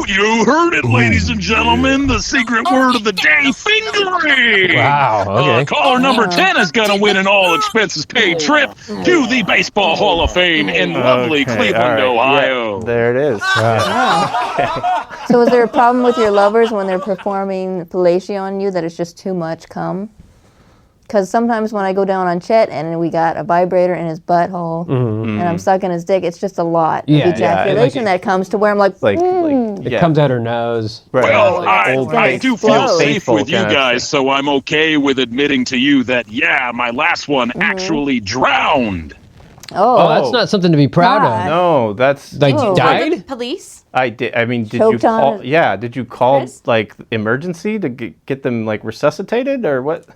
You heard it, ladies and gentlemen. The secret word of the day, fingering. Wow. Okay. Caller number 10 is going to win an all-expenses-paid trip to the Baseball Hall of Fame in lovely Cleveland, Ohio. Yeah, there it is. So is there a problem with your lovers when they're performing fellatio on you, that it's just too much cum? Because sometimes when I go down on Chet and we got a vibrator in his butthole and I'm sucking his dick, it's just a lot of ejaculation that comes to where I'm like, It comes out her nose. Right. Well, Like I do feel explode. safe with you Kind of guys, so I'm okay with admitting to you that, my last one actually drowned. Oh, that's not something to be proud of. No, that's Like Oh. died? Police? I did. I mean, did Choked you on call? it? Yeah, did you call Chris? like emergency to get them like resuscitated or what?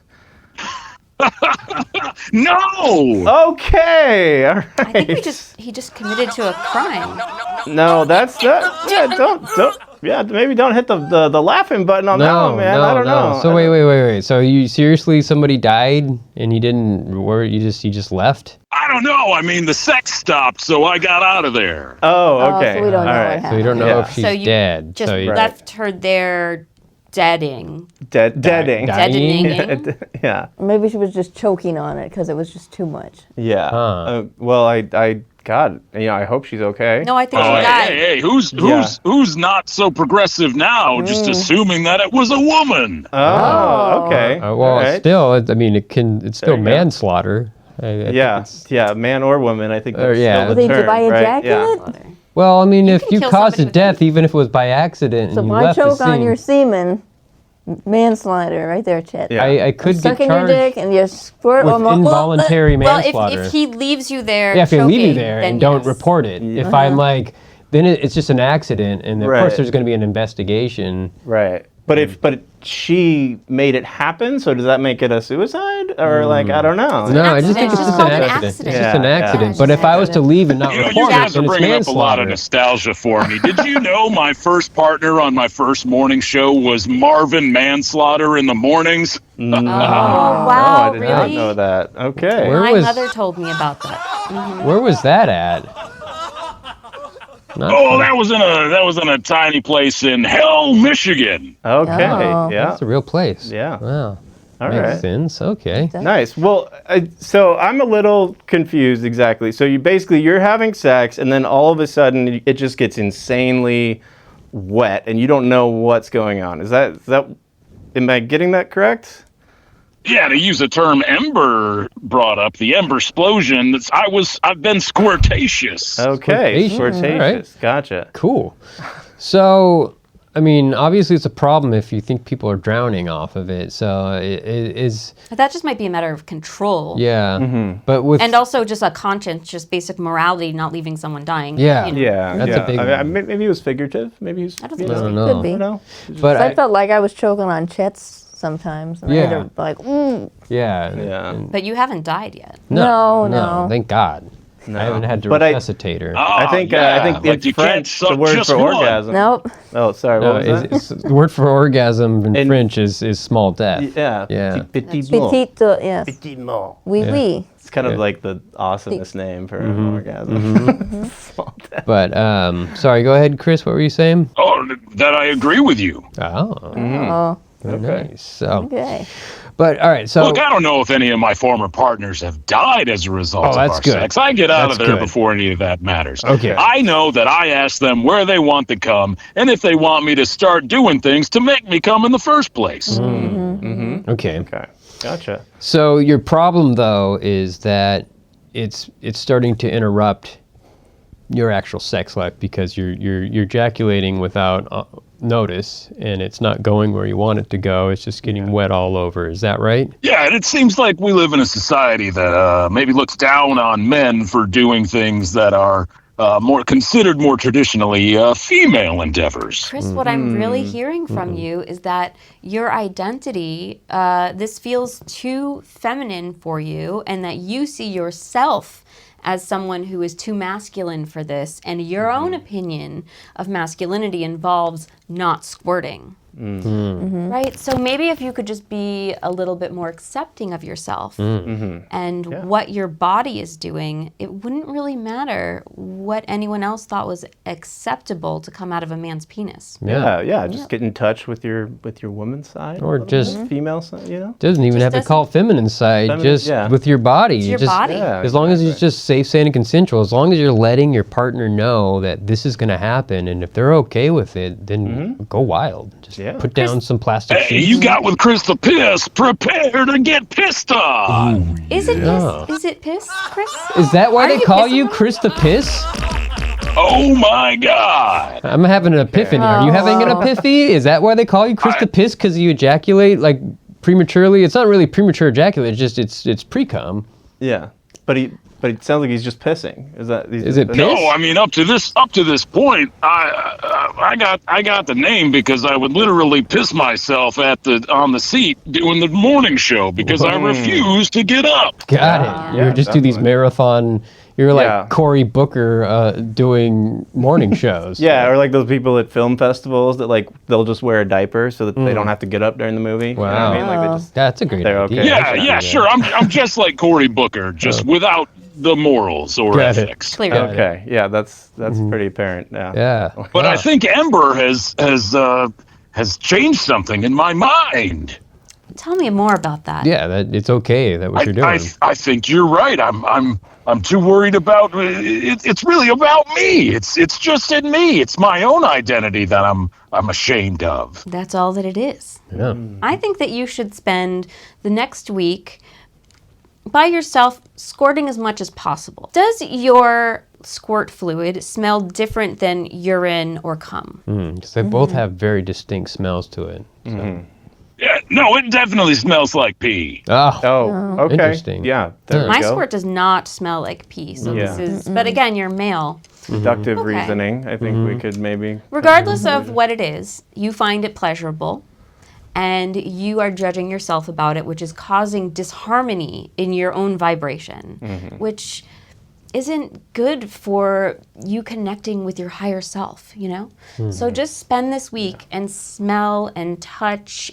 No. Okay, all right. I think he just committed to a crime. No, that's that. Yeah, maybe don't hit the laughing button on that one, man. I don't know. So wait. So you seriously, somebody died and you didn't, or you just left? I don't know. I mean, the sex stopped, so I got out of there. Oh, okay. So we don't know All what right. happened. So you don't know Yeah. if she's So you dead. just so you, left her there deading. Deading. Deadening. Yeah. Maybe she was just choking on it because it was just too much. Yeah. Huh. Well, God, I hope she's okay. No, I think she Oh, died. hey, who's not so progressive now? Just assuming that it was a woman. Oh, okay. well, All right. still, I mean, it's still you go. manslaughter. I think Yeah, man or woman. I think that's yeah. still the Did you term, buy right? ejaculate? Yeah. Well, I mean, if can you kill caused a somebody with death, heat. even if it was by accident, So and if you I left the choke on scene, your semen, manslaughter right there, Chet. Yeah. I could get Sucking your charged dick and you squirt with on my involuntary Well, manslaughter. if he leaves you there, Yeah, if they leave you choking, there then and don't yes. report it. If I'm like, then it's just an accident, and of Right. course there's going to be an investigation. Right. But she made it happen, so does that make it a suicide? Or like, I don't know. No, I just think It's it's just just an called an accident. accident. It's just an Yeah, accident. yeah. But if I was to leave and not You report guys it, are then it's bringing up a lot of manslaughter. nostalgia for me. Did you know my first partner on my first morning show was Marvin Manslaughter in the mornings? Oh, No, wow, I did not really? know that. Okay. Where My was- mother told me about that. Where was that at? Not Oh, that was in a tiny place in Hell, Michigan. Okay. Oh. Yeah. That's a real place. Yeah. Wow. All Makes right. sense. Okay. Nice. Well, so I'm a little confused exactly. So you're having sex, and then all of a sudden it just gets insanely wet, and you don't know what's going on. Is that? Am I getting that correct? Yeah, to use a term Ember brought up, the Ember explosion. I've been squirtacious. Okay. Squirtacious. Squirtacious. All right. Gotcha. Cool. So, I mean, obviously it's a problem if you think people are drowning off of it. So it is, But that just might be a matter of control. yeah. But with And also just a conscience, just basic morality, not leaving someone dying. Yeah. you know. Yeah. That's yeah. a big I one. mean, maybe it was figurative. Maybe it was. I don't think I so. don't know. Could be. You know. But I felt like I was choking on Chet's sometimes. And I had Yeah. to like, mm. yeah. Yeah. But you haven't died yet. No. Thank God. No. I haven't had to But resuscitate her. I think yeah, in like you can't French suck the word just for one. orgasm. Nope. Oh, sorry. No, What was that? the word for orgasm in In- French is small death. Yeah. Yeah. Petit mot. Petite, yes. Petit mot. Oui, Yeah. oui. It's kind Yeah. of like the awesomest name for an orgasm. Small death. But sorry, go ahead, Chris. What were you saying? Oh, that I agree with you. Oh, Oh, very Okay. nice. So, okay. but all right. So Look, I don't know if any of my former partners have died as a result Oh, of that's our good. sex. I get out That's of there good. before any of that matters. Okay. I know that I ask them where they want to come and if they want me to start doing things to make me come in the first place. okay. Okay. Gotcha. So your problem though is that it's starting to interrupt your actual sex life because you're ejaculating without notice, and it's not going where you want it to go. It's just getting wet all over. Is that right? Yeah, and it seems like we live in a society that maybe looks down on men for doing things that are more considered more traditionally female endeavors. Chris, what I'm really hearing from you is that your identity, this feels too feminine for you, and that you see yourself as someone who is too masculine for this, and your own opinion of masculinity involves not squirting. Right? So maybe if you could just be a little bit more accepting of yourself and what your body is doing, it wouldn't really matter what anyone else thought was acceptable to come out of a man's penis. Yeah. Just get in touch with your woman's side, Or a little just- bit, female side. You know. Doesn't even have to call it feminine side. Feminine, Just yeah. with your body. It's You your just, body. Yeah. As long as it's exactly. just safe, sane, and consensual, as long as you're letting your partner know that this is going to happen, and if they're okay with it, then go wild. Just Yeah. put down some plastic Hey, sheets. you got with Chris the Piss, prepare to get pissed on. Is it Yeah. piss? Is it piss, Chris? Is that why Are they you call pissing you on Chris the Piss? Oh my God. I'm having an epiphany. Are you having an Oh. epiphany? Is that why they call you Chris the Piss? Because you ejaculate like prematurely? It's not really premature ejaculate. It's just it's pre-cum. Yeah. But But it sounds like he's just pissing. Is it piss? No, I mean up to this point, I got the name because I would literally piss myself on the seat doing the morning show because I refused to get up. Got it. You just do these marathon. You're like Cory Booker doing morning shows. Yeah, or like those people at film festivals that like they'll just wear a diaper so that they don't have to get up during the movie. Wow. You know what I mean? Like they just, that's a great they're idea. okay. Yeah, sure. I'm just like Cory Booker, just without the morals or ethics. Clearly. Okay, yeah, that's pretty apparent. Yeah. But I think Ember has changed something in my mind. Tell me more about that. Yeah, that it's okay that what you're doing. I think you're right. I'm too worried about it. It's really about me. It's just in me. It's my own identity that I'm ashamed of. That's all that it is. Yeah. I think that you should spend the next week by yourself squirting as much as possible. Does your squirt fluid smell different than urine or cum? Because they both have very distinct smells to it. So. Yeah, no, it definitely smells like pee. Oh, okay. Interesting. Yeah, there we My go. squirt does not smell like pee, so Yeah. this is. But again, you're male. Deductive Okay. reasoning. I think we could maybe. Regardless of what it is, you find it pleasurable, and you are judging yourself about it, which is causing disharmony in your own vibration, which isn't good for you connecting with your higher self, you know? So just spend this week and smell and touch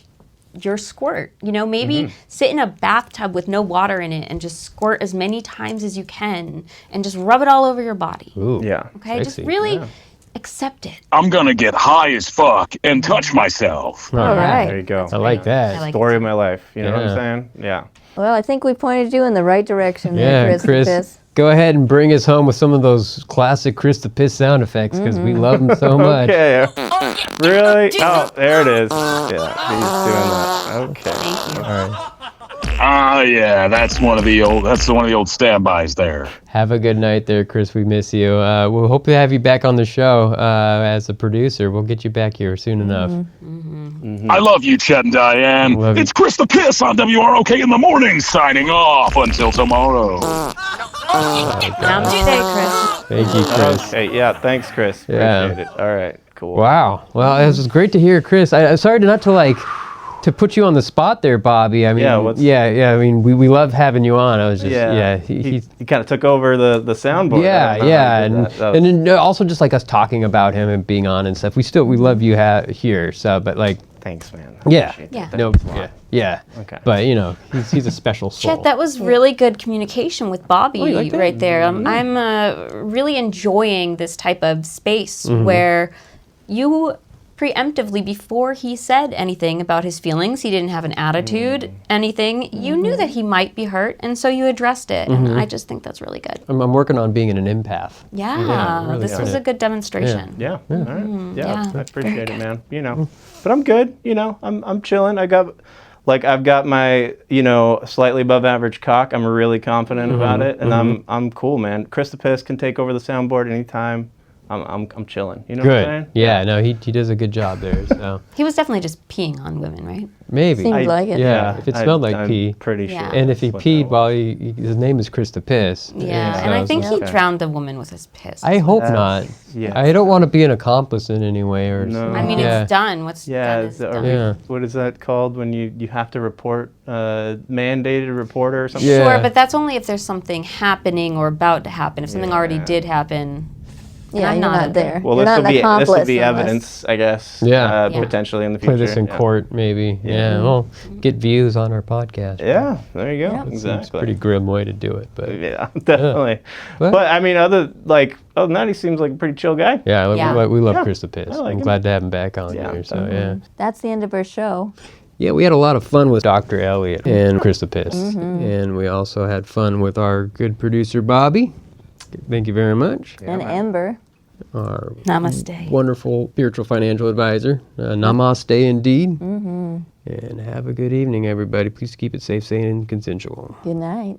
your squirt. You know, maybe sit in a bathtub with no water in it and just squirt as many times as you can and just rub it all over your body. Ooh. Yeah. Okay? Sexy. Just really accept it. I'm gonna get high as fuck and touch myself. All right. There you go. I like that. I like Story of my life. You know what Yeah. I'm saying? Yeah. Well, I think we pointed you in the right direction there, Yeah, Chris. Chris. Go ahead and bring us home with some of those classic Chris the Piss sound effects because we love them so much. Okay. Really? Oh, there it is. Yeah, he's doing that. Okay. Thank you. All right. Yeah, that's one of the old standbys there. Have a good night there, Chris. We miss you. We'll hope to have you back on the show as a producer. We'll get you back here soon enough. I love you, Chet and Diane. Love you. It's Chris the Piss on WROK in the morning, signing off until tomorrow. Namaste, Chris. Thank you, Chris. Okay, yeah, thanks, Chris. Appreciate Yeah. it. All right, cool. Wow. Well, it was great to hear, Chris. I'm sorry to put you on the spot there, Bobby. I mean, Yeah, I mean, we love having you on. I was just, Yeah, he he kind of took over the soundboard. I don't know how he did that. and then also just like us talking about him and being on and stuff. We love you here. So, but like, Thanks, man. yeah, Appreciate Yeah. that. no, yeah. Okay. But you know, he's a special soul. Chet, that was really good communication with Bobby you like that? right there. I'm really enjoying this type of space where you preemptively, before he said anything about his feelings, he didn't have an attitude, anything, you knew that he might be hurt, and so you addressed it. And I just think that's really good. I'm working on being an empath. Yeah, really this was a good demonstration. Yeah. All right. Yeah, Yeah. I appreciate it, man. You know, but I'm good. You know, I'm chilling. I've got my, you know, slightly above average cock. I'm really confident about it, and I'm cool, man. Chris the Piss can take over the soundboard anytime. I'm chilling. You know what I'm saying? Good. Yeah. No, he does a good job there. So He was definitely just peeing on women, right? maybe. Seemed like it. Yeah. If it smelled like I'm pee. pretty Yeah. sure. And if he that's what that peed while his name is Chris the Piss. Yeah, and I think he okay. drowned the woman with his piss. I hope not. yeah. I don't want to be an accomplice in any way or. No. I mean, yeah. it's done. What's Yeah, done is or done. Yeah. what is that called when you have to report mandated reporter or something? Yeah. Sure, but that's only if there's something happening or about to happen. If something already did happen, Yeah, I'm you're not not there. Well, you're this not will an be accomplice unless- evidence, I guess. Yeah. Yeah. Potentially in the future. Play this in yeah. court, maybe. Yeah. Well, get views on our podcast. Yeah, there you go. Yeah. It's Exactly. a pretty grim way to do it, but Yeah, definitely. But- But I mean, other than that, he seems like a pretty chill guy. yeah, Yeah. we love Yeah. Chris the Piss. I like I'm him. glad to have him back on Yeah, here. So definitely. yeah. That's the end of our show. Yeah, we had a lot of fun with Dr. Elliot and Chris the Piss. And we also had fun with our good producer, Bobby. Thank you very much. And Ember. Our Namaste. wonderful spiritual financial advisor. Namaste indeed. And have a good evening, everybody. Please keep it safe, sane, and consensual. Good night.